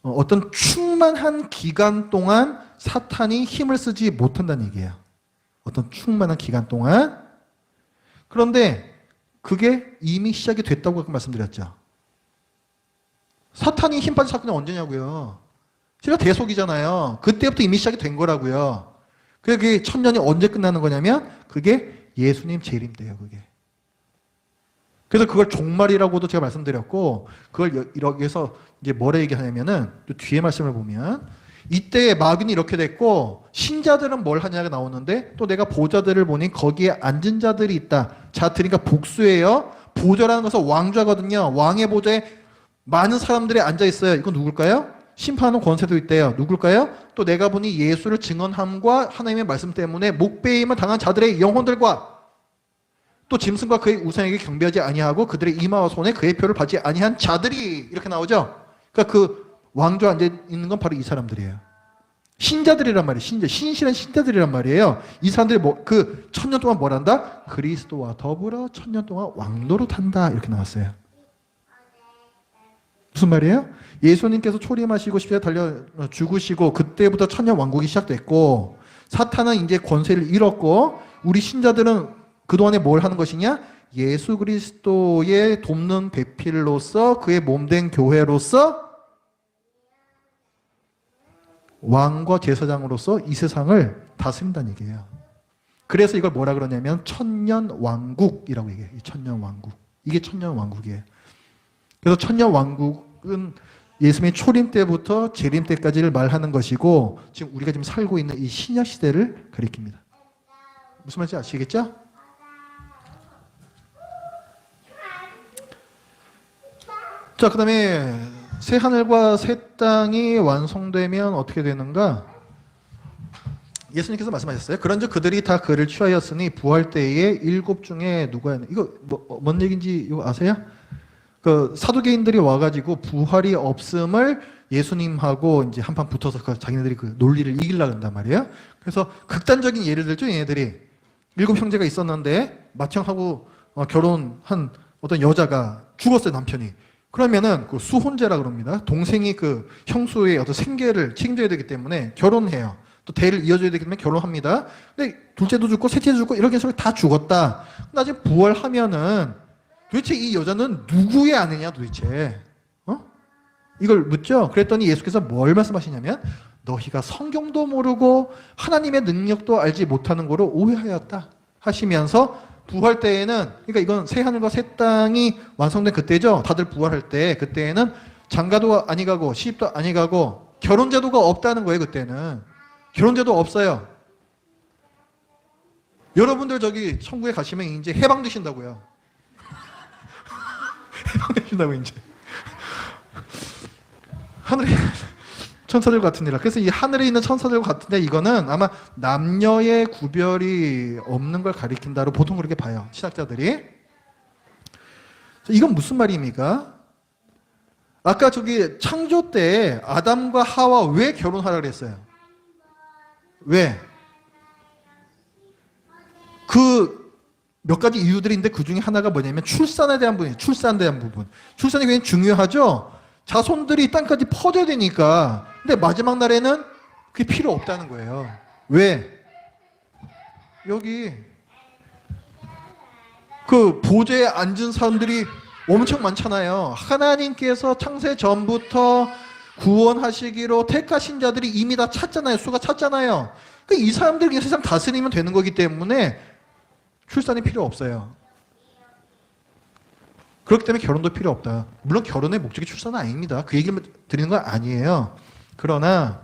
어떤 충만한 기간 동안 사탄이 힘을 쓰지 못한다는 얘기예요. 어떤 충만한 기간 동안. 그런데 그게 이미 시작이 됐다고 아까 말씀드렸죠. 사탄이 힘 빠진 사건이 언제냐고요. 제가 대속이잖아요. 그때부터 이미 시작이 된 거라고요. 그게 1000년이 언제 끝나는 거냐면 그게 예수님 재림 때예요. 그게. 그래서 그걸 종말이라고도 제가 말씀드렸고 그걸 이렇게 해서 이제 뭐라 얘기하냐면은 또 뒤에 말씀을 보면 이때 마귀는 이렇게 됐고 신자들은 뭘 하냐가 나오는데 또 내가 보좌들을 보니 거기에 앉은 자들이 있다. 자들이니까 복수예요. 보좌라는 것은 왕좌거든요. 왕의 보좌에 많은 사람들이 앉아 있어요. 이건 누굴까요? 심판하는 권세도 있대요. 누굴까요? 또 내가 보니 예수를 증언함과 하나님의 말씀 때문에 목배임을 당한 자들의 영혼들과 또 짐승과 그의 우상에게 경배하지 아니하고 그들의 이마와 손에 그의 표를 받지 아니한 자들이 이렇게 나오죠. 그러니까 그 왕좌 앉아 있는 건 바로 이 사람들이에요. 신자들이란 말이에요. 신실한 신자들이란 말이에요. 이 사람들이 그 1000년 동안 뭘 한다? 그리스도와 더불어 1000년 동안 왕노릇한다 이렇게 나왔어요. 무슨 말이에요? 예수님께서 초림하시고 십자가에 달려 죽으시고 그때부터 1000년 왕국이 시작됐고 사탄은 이제 권세를 잃었고 우리 신자들은 그동안에 뭘 하는 것이냐? 예수 그리스도의 돕는 배필로서 그의 몸된 교회로서 왕과 제사장으로서 이 세상을 다스린다는 얘기예요. 그래서 이걸 뭐라 그러냐면 1000년 왕국이라고 얘기해요. 이 1000년 왕국. 이게 1000년 왕국이에요. 그래서 1000년 왕국은 예수님의 초림 때부터 재림 때까지를 말하는 것이고 지금 우리가 지금 살고 있는 이 신약 시대를 가리킵니다. 무슨 말인지 아시겠죠? 자, 그 다음에 새 하늘과 새 땅이 완성되면 어떻게 되는가? 예수님께서 말씀하셨어요. 그런즉 그들이 다 그를 취하였으니 부활 때에 7 중에 누가 이거 뭔 얘기인지 이거 아세요? 그 사두개인들이 와가지고 부활이 없음을 예수님하고 이제 한판 붙어서 자기네들이 그 논리를 이기려고 한단 말이에요. 그래서 극단적인 예를 들죠. 얘네들이 7 형제가 있었는데 맏형하고 결혼한 어떤 여자가 죽었어요. 남편이. 그러면은 그 수혼제라 그럽니다. 동생이 그 형수의 어떤 생계를 책임져야 되기 때문에 결혼해요. 또 대를 이어줘야 되기 때문에 결혼합니다. 근데 둘째도 죽고 셋째도 죽고 이렇게 해서 다 죽었다. 나중에 부활하면은 도대체 이 여자는 누구의 아내냐 도대체? 이걸 묻죠. 그랬더니 예수께서 뭘 말씀하시냐면 너희가 성경도 모르고 하나님의 능력도 알지 못하는 거로 오해하였다 하시면서 부활 때에는 그러니까 이건 새 하늘과 새 땅이 완성된 그때죠. 다들 부활할 때 그때에는 장가도 아니 가고 시집도 아니 가고 결혼 제도가 없다는 거예요. 그때는 결혼 제도 없어요. 여러분들 저기 천국에 가시면 이제 해방되신다고요. 해방되신다고 이제 하늘에 천사들 같으니라. 그래서 이 하늘에 있는 천사들 같은데 이거는 아마 남녀의 구별이 없는 걸 가리킨다로 보통 그렇게 봐요. 신학자들이. 이건 무슨 말입니까? 아까 저기 창조 때 아담과 하와 왜 결혼하라 그랬어요? 왜? 그 몇 가지 이유들인데 그 중에 하나가 뭐냐면 출산에 대한 부분이에요. 출산에 대한 부분. 출산이 굉장히 중요하죠? 자손들이 땅까지 퍼져야 되니까. 근데 마지막 날에는 그게 필요 없다는 거예요. 왜? 여기 그 보좌에 앉은 사람들이 엄청 많잖아요. 하나님께서 창세 전부터 구원하시기로 택하신 자들이 이미 다 찼잖아요. 수가 찼잖아요. 그러니까 이 사람들이 그냥 세상 다스리면 되는 거기 때문에 출산이 필요 없어요. 그렇기 때문에 결혼도 필요 없다. 물론 결혼의 목적이 출산은 아닙니다. 그 얘기를 드리는 건 아니에요. 그러나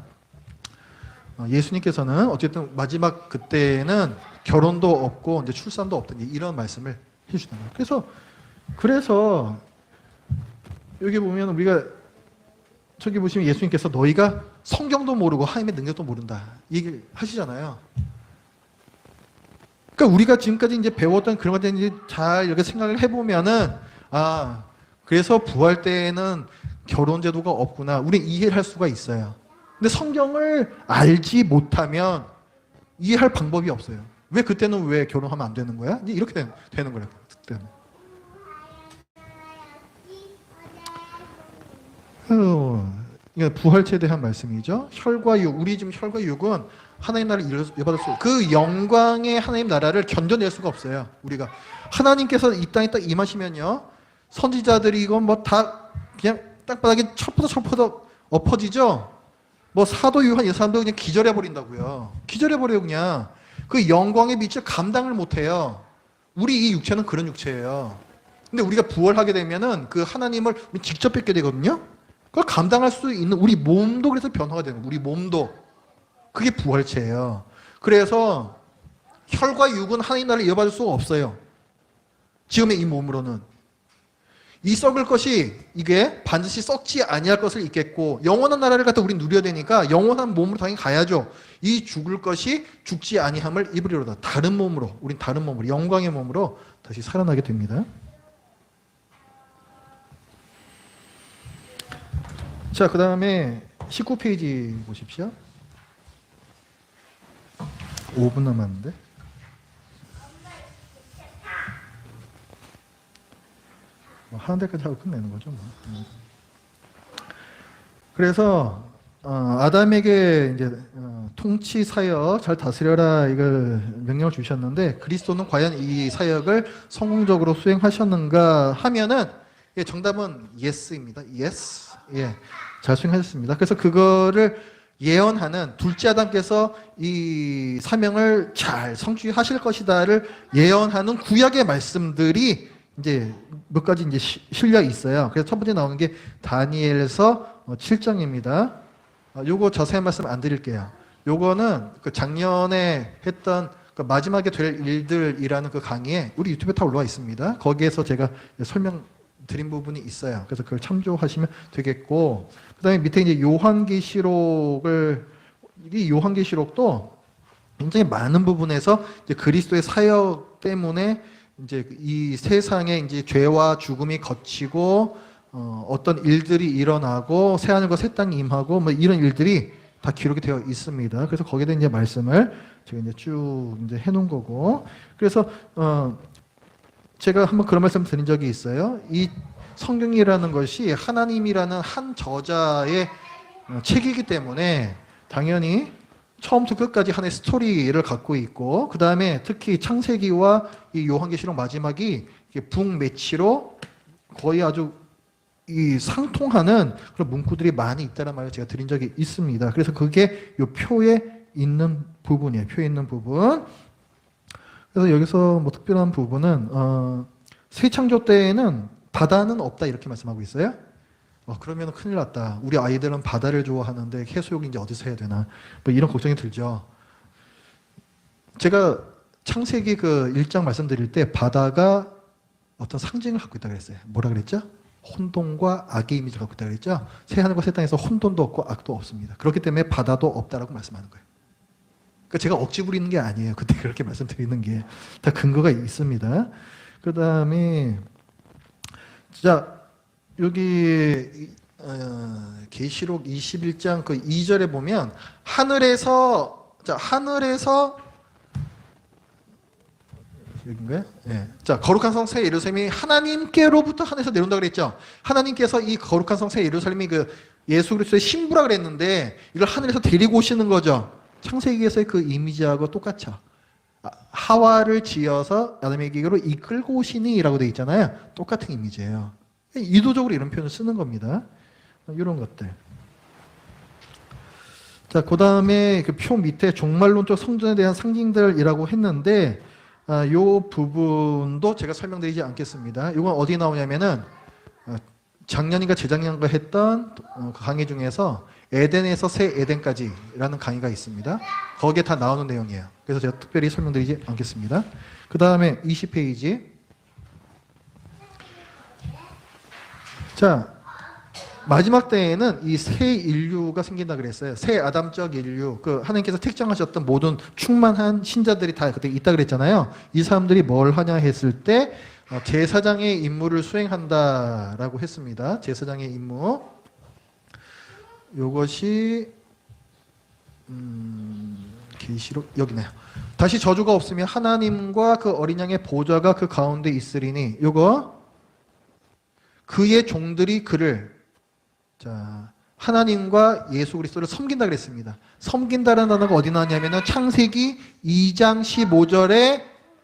예수님께서는 어쨌든 마지막 그때는 결혼도 없고 이제 출산도 없다. 이런 말씀을 해주시는 거예요. 그래서 여기 보면 우리가 저기 보시면 예수님께서 너희가 성경도 모르고 하나님의 능력도 모른다. 얘기를 하시잖아요. 그러니까 우리가 지금까지 이제 배웠던 그런 것들 이제 잘 이렇게 생각을 해보면은 그래서 부활 때에는 결혼 제도가 없구나. 우리는 이해를 할 수가 있어요. 근데 성경을 알지 못하면 이해할 방법이 없어요. 왜 그때는 왜 결혼하면 안 되는 거야? 이제 이렇게 되는 거예요. 그때는. 부활체에 대한 말씀이죠. 혈과 육, 우리 지금 혈과 육은 하나님 나라를 이어받을 수, 그 영광의 하나님 나라를 견뎌낼 수가 없어요. 우리가 하나님께서 이 땅에 딱 임하시면요, 선지자들이 이건 뭐 다 그냥 땅바닥에 첩퍼덕 엎어지죠. 뭐 사도 요한 이 사람도 그냥 기절해 버린다고요. 기절해 버려요. 그냥 그 영광의 빛을 감당을 못해요. 우리 이 육체는 그런 육체예요. 근데 우리가 부활하게 되면은 그 하나님을 직접 뵙게 되거든요. 그걸 감당할 수 있는 우리 몸도 그래서 변화가 되는 거예요. 우리 몸도. 그게 부활체예요. 그래서 혈과 육은 하나님 나라를 이어받을 수가 없어요. 지금의 이 몸으로는. 이 썩을 것이 이게 반드시 썩지 아니할 것을 잊겠고 영원한 나라를 갖다 우리 누려야 되니까 영원한 몸으로 당연히 가야죠. 이 죽을 것이 죽지 아니함을 입으리로다. 다른 몸으로, 우린 다른 몸으로, 영광의 몸으로 다시 살아나게 됩니다. 자, 그 다음에 19페이지 보십시오. 5분 남았는데. 하는 데까지 하고 끝내는 거죠. 뭐. 그래서 아담에게 이제 통치 사역 잘 다스려라 이걸 명령을 주셨는데 그리스도는 과연 이 사역을 성공적으로 수행하셨는가 하면은 정답은 yes입니다. yes. 예, 잘 수행하셨습니다. 그래서 그거를 예언하는 둘째 아담께서 이 사명을 잘 성취하실 것이다를 예언하는 구약의 말씀들이 이제 몇 가지 이제 실려 있어요. 그래서 첫 번째 나오는 게 다니엘서 7장입니다. 요거 자세한 말씀 안 드릴게요. 요거는 그 작년에 했던 그 마지막에 될 일들이라는 그 강의에 우리 유튜브에 다 올라와 있습니다. 거기에서 제가 설명 드린 부분이 있어요. 그래서 그걸 참조하시면 되겠고, 그 다음에 밑에 이제 요한계시록을, 이 요한계시록도 굉장히 많은 부분에서 이제 그리스도의 사역 때문에 이제 이 세상에 이제 죄와 죽음이 거치고, 어떤 일들이 일어나고, 새하늘과 새 땅이 임하고, 뭐 이런 일들이 다 기록이 되어 있습니다. 그래서 거기에 대한 이제 말씀을 제가 이제 쭉 이제 해놓은 거고, 그래서, 제가 한번 그런 말씀 드린 적이 있어요. 이 성경이라는 것이 하나님이라는 한 저자의 책이기 때문에 당연히 처음부터 끝까지 하나의 스토리를 갖고 있고 그 다음에 특히 창세기와 이 요한계시록 마지막이 북매치로 거의 아주 이 상통하는 그런 문구들이 많이 있다는 말을 제가 드린 적이 있습니다. 그래서 그게 이 표에 있는 부분이에요. 표에 있는 부분. 그래서 여기서 뭐 특별한 부분은 새 창조 때에는 바다는 없다 이렇게 말씀하고 있어요. 그러면 큰일 났다. 우리 아이들은 바다를 좋아하는데 해수욕 이제 어디서 해야 되나 뭐 이런 걱정이 들죠. 제가 창세기 그 1장 말씀드릴 때 바다가 어떤 상징을 갖고 있다고 그랬어요. 뭐라 그랬죠? 혼돈과 악의 이미지를 갖고 있다고 그랬죠. 새 하늘과 새 땅에서 혼돈도 없고 악도 없습니다. 그렇기 때문에 바다도 없다라고 말씀하는 거예요. 그러니까 제가 억지 부리는 게 아니에요. 그때 그렇게 말씀드리는 게 다 근거가 있습니다. 그 다음에 자 여기 계시록 21장 그 2절에 보면 하늘에서 여긴가요? 예. 자, 거룩한 성 새 예루살렘이 하나님께로부터 하늘에서 내려온다 그랬죠. 하나님께서 이 거룩한 성 새 예루살렘이 그 예수 그리스도의 신부라 그랬는데 이걸 하늘에서 데리고 오시는 거죠. 창세기에서의 그 이미지하고 똑같죠. 하와를 지어서 아담에게로 이끌고 오시니라고 되어 있잖아요. 똑같은 이미지예요. 의도적으로 이런 표현을 쓰는 겁니다. 이런 것들. 자, 그 다음에 그 표 밑에 종말론적 성전에 대한 상징들이라고 했는데, 요 부분도 제가 설명드리지 않겠습니다. 이건 어디 나오냐면은, 작년인가 재작년인가 했던 강의 중에서 에덴에서 새 에덴까지라는 강의가 있습니다. 거기에 다 나오는 내용이에요. 그래서 제가 특별히 설명드리지 않겠습니다. 그 다음에 20페이지. 자, 마지막 때에는 이 새 인류가 생긴다 그랬어요. 새 아담적 인류, 그 하나님께서 택정하셨던 모든 충만한 신자들이 다 그때 있다 그랬잖아요. 이 사람들이 뭘 하냐 했을 때 제사장의 임무를 수행한다라고 했습니다. 제사장의 임무. 요것이 계시록 여기네요. 다시 저주가 없으면 하나님과 그 어린 양의 보좌가 그 가운데 있으리니 요거 그의 종들이 그를 하나님과 예수 그리스도를 섬긴다 그랬습니다. 섬긴다라는 단어가 어디 나왔냐면은 창세기 2장 15절에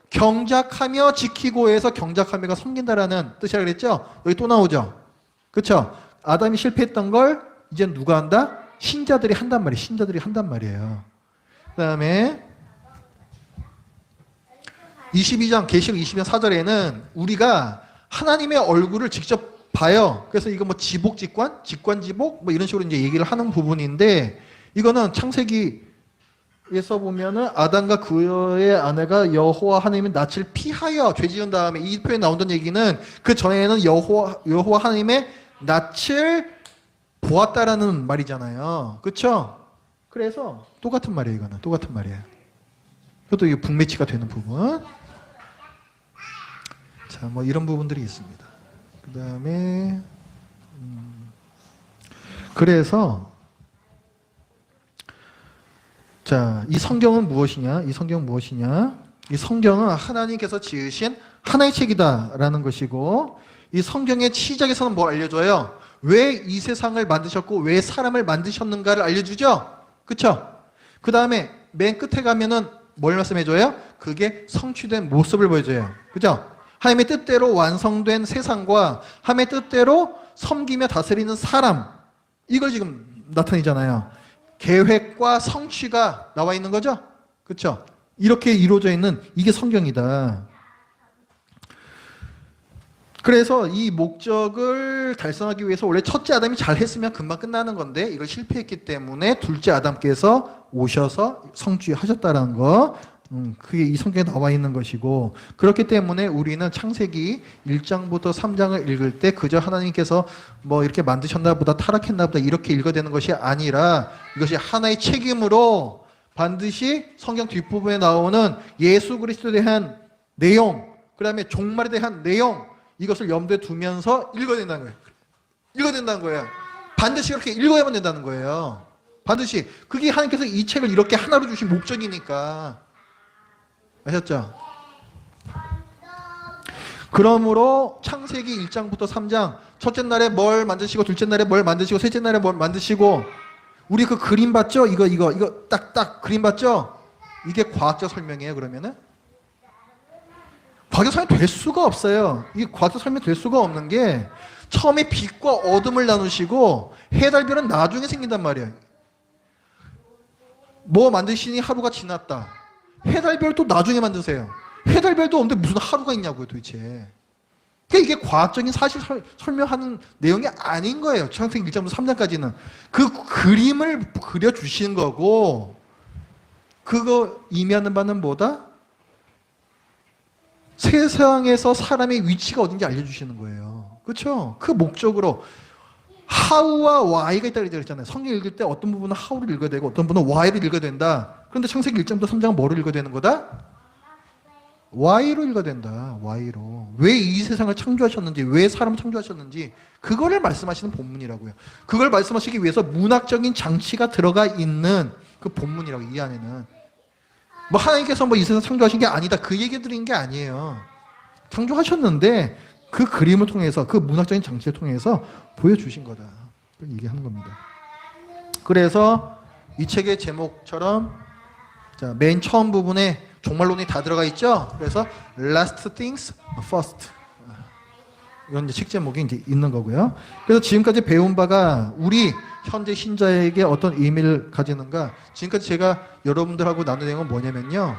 경작하며 지키고 해서 경작하며가 섬긴다라는 뜻이라 그랬죠. 여기 또 나오죠. 그렇죠? 아담이 실패했던 걸 이제 누가 한다? 신자들이 한단 말이에요. 신자들이 한단 말이에요. 그 다음에 22장 계시록 22장 4절에는 우리가 하나님의 얼굴을 직접 봐요. 그래서 이거 뭐 지복직관, 직관지복 뭐 이런 식으로 이제 얘기를 하는 부분인데 이거는 창세기에서 보면은 아담과 그의 아내가 여호와 하나님의 낯을 피하여 죄 지은 다음에 이 표현이 나온다는 얘기는 그 전에는 여호와 하나님의 낯을 보았다라는 말이잖아요. 그렇죠? 그래서 똑같은 말이에요. 이거는 똑같은 말이에요. 그것도 이게 북매치가 되는 부분. 자, 뭐 이런 부분들이 있습니다. 그 다음에 그래서 자, 이 성경은 무엇이냐? 이 성경은 무엇이냐? 이 성경은 하나님께서 지으신 하나의 책이다라는 것이고 이 성경의 시작에서는 뭘 알려줘요? 왜 이 세상을 만드셨고 왜 사람을 만드셨는가를 알려주죠? 그쵸? 그 다음에 맨 끝에 가면은 뭘 말씀해줘요? 그게 성취된 모습을 보여줘요. 그죠? 하나님의 뜻대로 완성된 세상과 하나님의 뜻대로 섬기며 다스리는 사람, 이걸 지금 나타내잖아요. 계획과 성취가 나와 있는 거죠? 그렇죠? 이렇게 이루어져 있는 이게 성경이다. 그래서 이 목적을 달성하기 위해서 원래 첫째 아담이 잘했으면 금방 끝나는 건데 이걸 실패했기 때문에 둘째 아담께서 오셔서 성취하셨다는 거, 그게 이 성경에 나와 있는 것이고, 그렇기 때문에 우리는 창세기 1장부터 3장을 읽을 때 그저 하나님께서 뭐 이렇게 만드셨나 보다 타락했나 보다 이렇게 읽어야 되는 것이 아니라 이것이 하나의 책임으로 반드시 성경 뒷부분에 나오는 예수 그리스도에 대한 내용, 그 다음에 종말에 대한 내용, 이것을 염두에 두면서 읽어야 된다는 거예요. 읽어야 된다는 거예요. 반드시 그렇게 읽어야만 된다는 거예요. 반드시. 그게 하나님께서 이 책을 이렇게 하나로 주신 목적이니까. 아셨죠? 그러므로 창세기 1장부터 3장 첫째 날에 뭘 만드시고 둘째 날에 뭘 만드시고 셋째 날에 뭘 만드시고 우리 그 그림 봤죠? 이거 딱딱 그림 봤죠? 이게 과학적 설명이에요. 그러면은 과학적 설명 될 수가 없어요. 이게 과학적 설명 될 수가 없는 게 처음에 빛과 어둠을 나누시고 해달별은 나중에 생긴단 말이에요. 뭐 만드시니 하루가 지났다. 해달별도 나중에 만드세요. 해달별도 없는데 무슨 하루가 있냐고요, 도대체. 그러니까 이게 과학적인 사실 설명하는 내용이 아닌 거예요. 창세기 1장부터 3장까지는. 그 그림을 그려주시는 거고, 그거 의미하는 바는 뭐다? 세상에서 사람의 위치가 어딘지 알려주시는 거예요. 그렇죠? 그 목적으로 how와 why가 있다고 그랬잖아요. 성경 읽을 때 어떤 부분은 how를 읽어야 되고 어떤 부분은 why를 읽어야 된다. 그런데 창세기 1장부터 3장은 뭐를 읽어야 되는 거다? why로 읽어야 된다. why로. 왜 이 세상을 창조하셨는지, 왜 사람을 창조하셨는지 그거를 말씀하시는 본문이라고요. 그걸 말씀하시기 위해서 문학적인 장치가 들어가 있는 그 본문이라고, 이 안에는. 뭐 하나님께서 뭐 이 세상 창조하신 게 아니다, 그 얘기 드린 게 아니에요. 창조하셨는데 그 그림을 통해서, 그 문학적인 장치를 통해서 보여주신 거다. 그걸 얘기하는 겁니다. 그래서 이 책의 제목처럼, 자, 맨 처음 부분에 종말론이 다 들어가 있죠. 그래서 Last Things First, 이런 이제 책 제목이 이제 있는 거고요. 그래서 지금까지 배운 바가 우리 현재 신자에게 어떤 의미를 가지는가? 지금까지 제가 여러분들하고 나눈 내용은 뭐냐면요,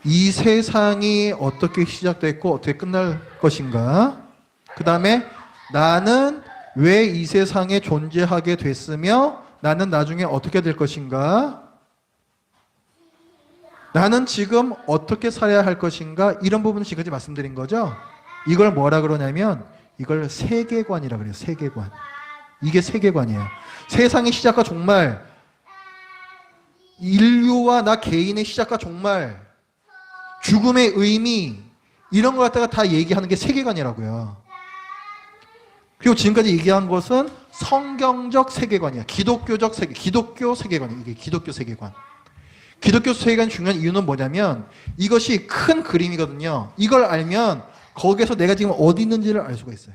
이 세상이 어떻게 시작됐고 어떻게 끝날 것인가, 그 다음에 나는 왜 이 세상에 존재하게 됐으며 나는 나중에 어떻게 될 것인가, 나는 지금 어떻게 살아야 할 것인가, 이런 부분을 지금까지 말씀드린 거죠. 이걸 뭐라 그러냐면 이걸 세계관이라 그래요. 세계관. 이게 세계관이에요. 세상의 시작과 종말, 인류와 나 개인의 시작과 종말, 죽음의 의미, 이런 걸 갖다가 다 얘기하는 게 세계관이라고요. 그리고 지금까지 얘기한 것은 성경적 세계관이야. 기독교적 세계, 기독교 세계관이에요. 이게 기독교 세계관. 기독교 세계관 중요한 이유는 뭐냐면 이것이 큰 그림이거든요. 이걸 알면 거기에서 내가 지금 어디 있는지를 알 수가 있어요.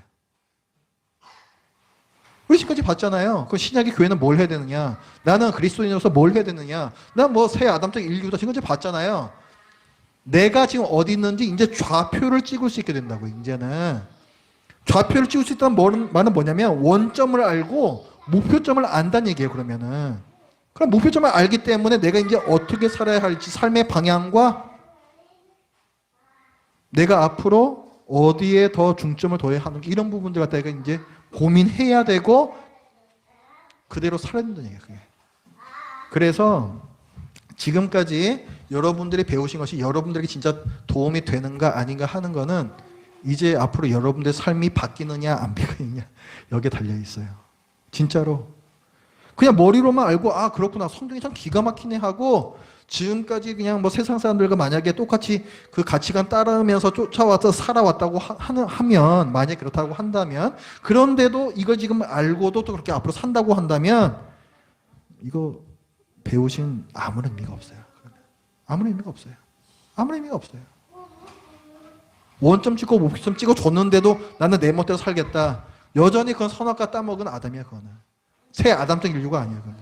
우리 지금까지 봤잖아요. 그 신약의 교회는 뭘 해야 되느냐, 나는 그리스도인으로서 뭘 해야 되느냐, 난 뭐 새 아담적 인류다, 지금까지 봤잖아요. 내가 지금 어디 있는지 이제 좌표를 찍을 수 있게 된다고. 이제는 좌표를 찍을 수 있다는 말은 뭐냐면 원점을 알고 목표점을 안다는 얘기예요. 그럼 목표점을 알기 때문에 내가 이제 어떻게 살아야 할지, 삶의 방향과 내가 앞으로 어디에 더 중점을 둬야 하는지, 이런 부분들 갖다가 이제 고민해야 되고 그대로 살아야 된다는 얘기예요. 그게. 그래서 지금까지 여러분들이 배우신 것이 여러분들에게 진짜 도움이 되는가 아닌가 하는 거는 이제 앞으로 여러분들의 삶이 바뀌느냐 안 바뀌느냐 여기에 달려 있어요. 진짜로. 그냥 머리로만 알고 아 그렇구나, 성경이 참 기가 막히네 하고 지금까지 그냥 뭐 세상 사람들과 만약에 똑같이 그 가치관 따르면서 쫓아와서 살아왔다고 하면, 만약에 그렇다고 한다면, 그런데도 이걸 지금 알고도 또 그렇게 앞으로 산다고 한다면 이거 배우신 아무런 의미가 없어요. 아무런 의미가 없어요. 아무런 의미가 없어요. 원점 찍고 목점 찍어 줬는데도 나는 내 멋대로 살겠다. 여전히 그건 선악과 따먹은 아담이야. 그거는 새 아담적 인류가 아니야. 그거는.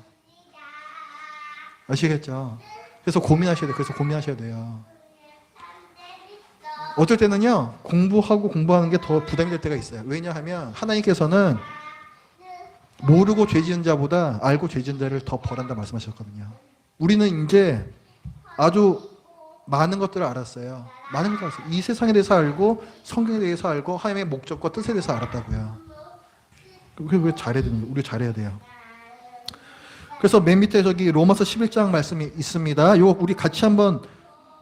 아시겠죠? 그래서 고민하셔야 돼요. 어쩔 때는요, 공부하는 게 더 부담이 될 때가 있어요. 왜냐하면 하나님께서는 모르고 죄 지은 자보다 알고 죄 지은 자를 더 벌한다 말씀하셨거든요. 우리는 이제 아주 많은 것들을 알았어요. 많은 것들을 알았어요. 이 세상에 대해서 알고 성경에 대해서 알고 하나님의 목적과 뜻에 대해서 알았다고요. 그리고 우리 잘해야 돼요. 그래서 맨 밑에 저기 로마서 11장 말씀이 있습니다. 이거 우리 같이 한번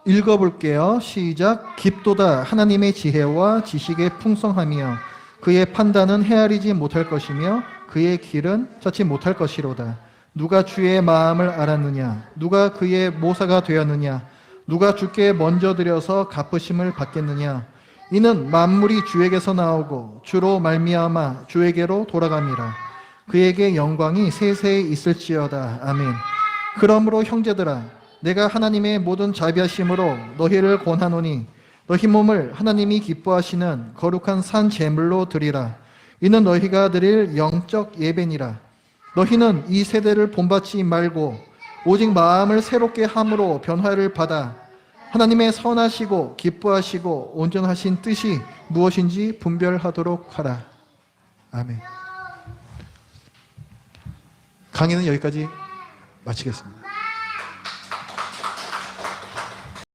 읽어볼게요. 시작. 깊도다 하나님의 지혜와 지식의 풍성함이여 그의 판단은 헤아리지 못할 것이며 그의 길은 찾지 못할 것이로다. 누가 주의 마음을 알았느냐? 누가 그의 모사가 되었느냐? 누가 주께 먼저 드려서 갚으심을 받겠느냐? 이는 만물이 주에게서 나오고 주로 말미암아 주에게로 돌아갑니다. 그에게 영광이 세세히 있을지어다. 아멘. 그러므로 형제들아, 내가 하나님의 모든 자비하심으로 너희를 권하노니 너희 몸을 하나님이 기뻐하시는 거룩한 산 제물로 드리라. 이는 너희가 드릴 영적 예배니라. 너희는 이 세대를 본받지 말고 오직 마음을 새롭게 함으로 변화를 받아 하나님의 선하시고 기뻐하시고 온전하신 뜻이 무엇인지 분별하도록 하라. 아멘. 강의는 여기까지 마치겠습니다.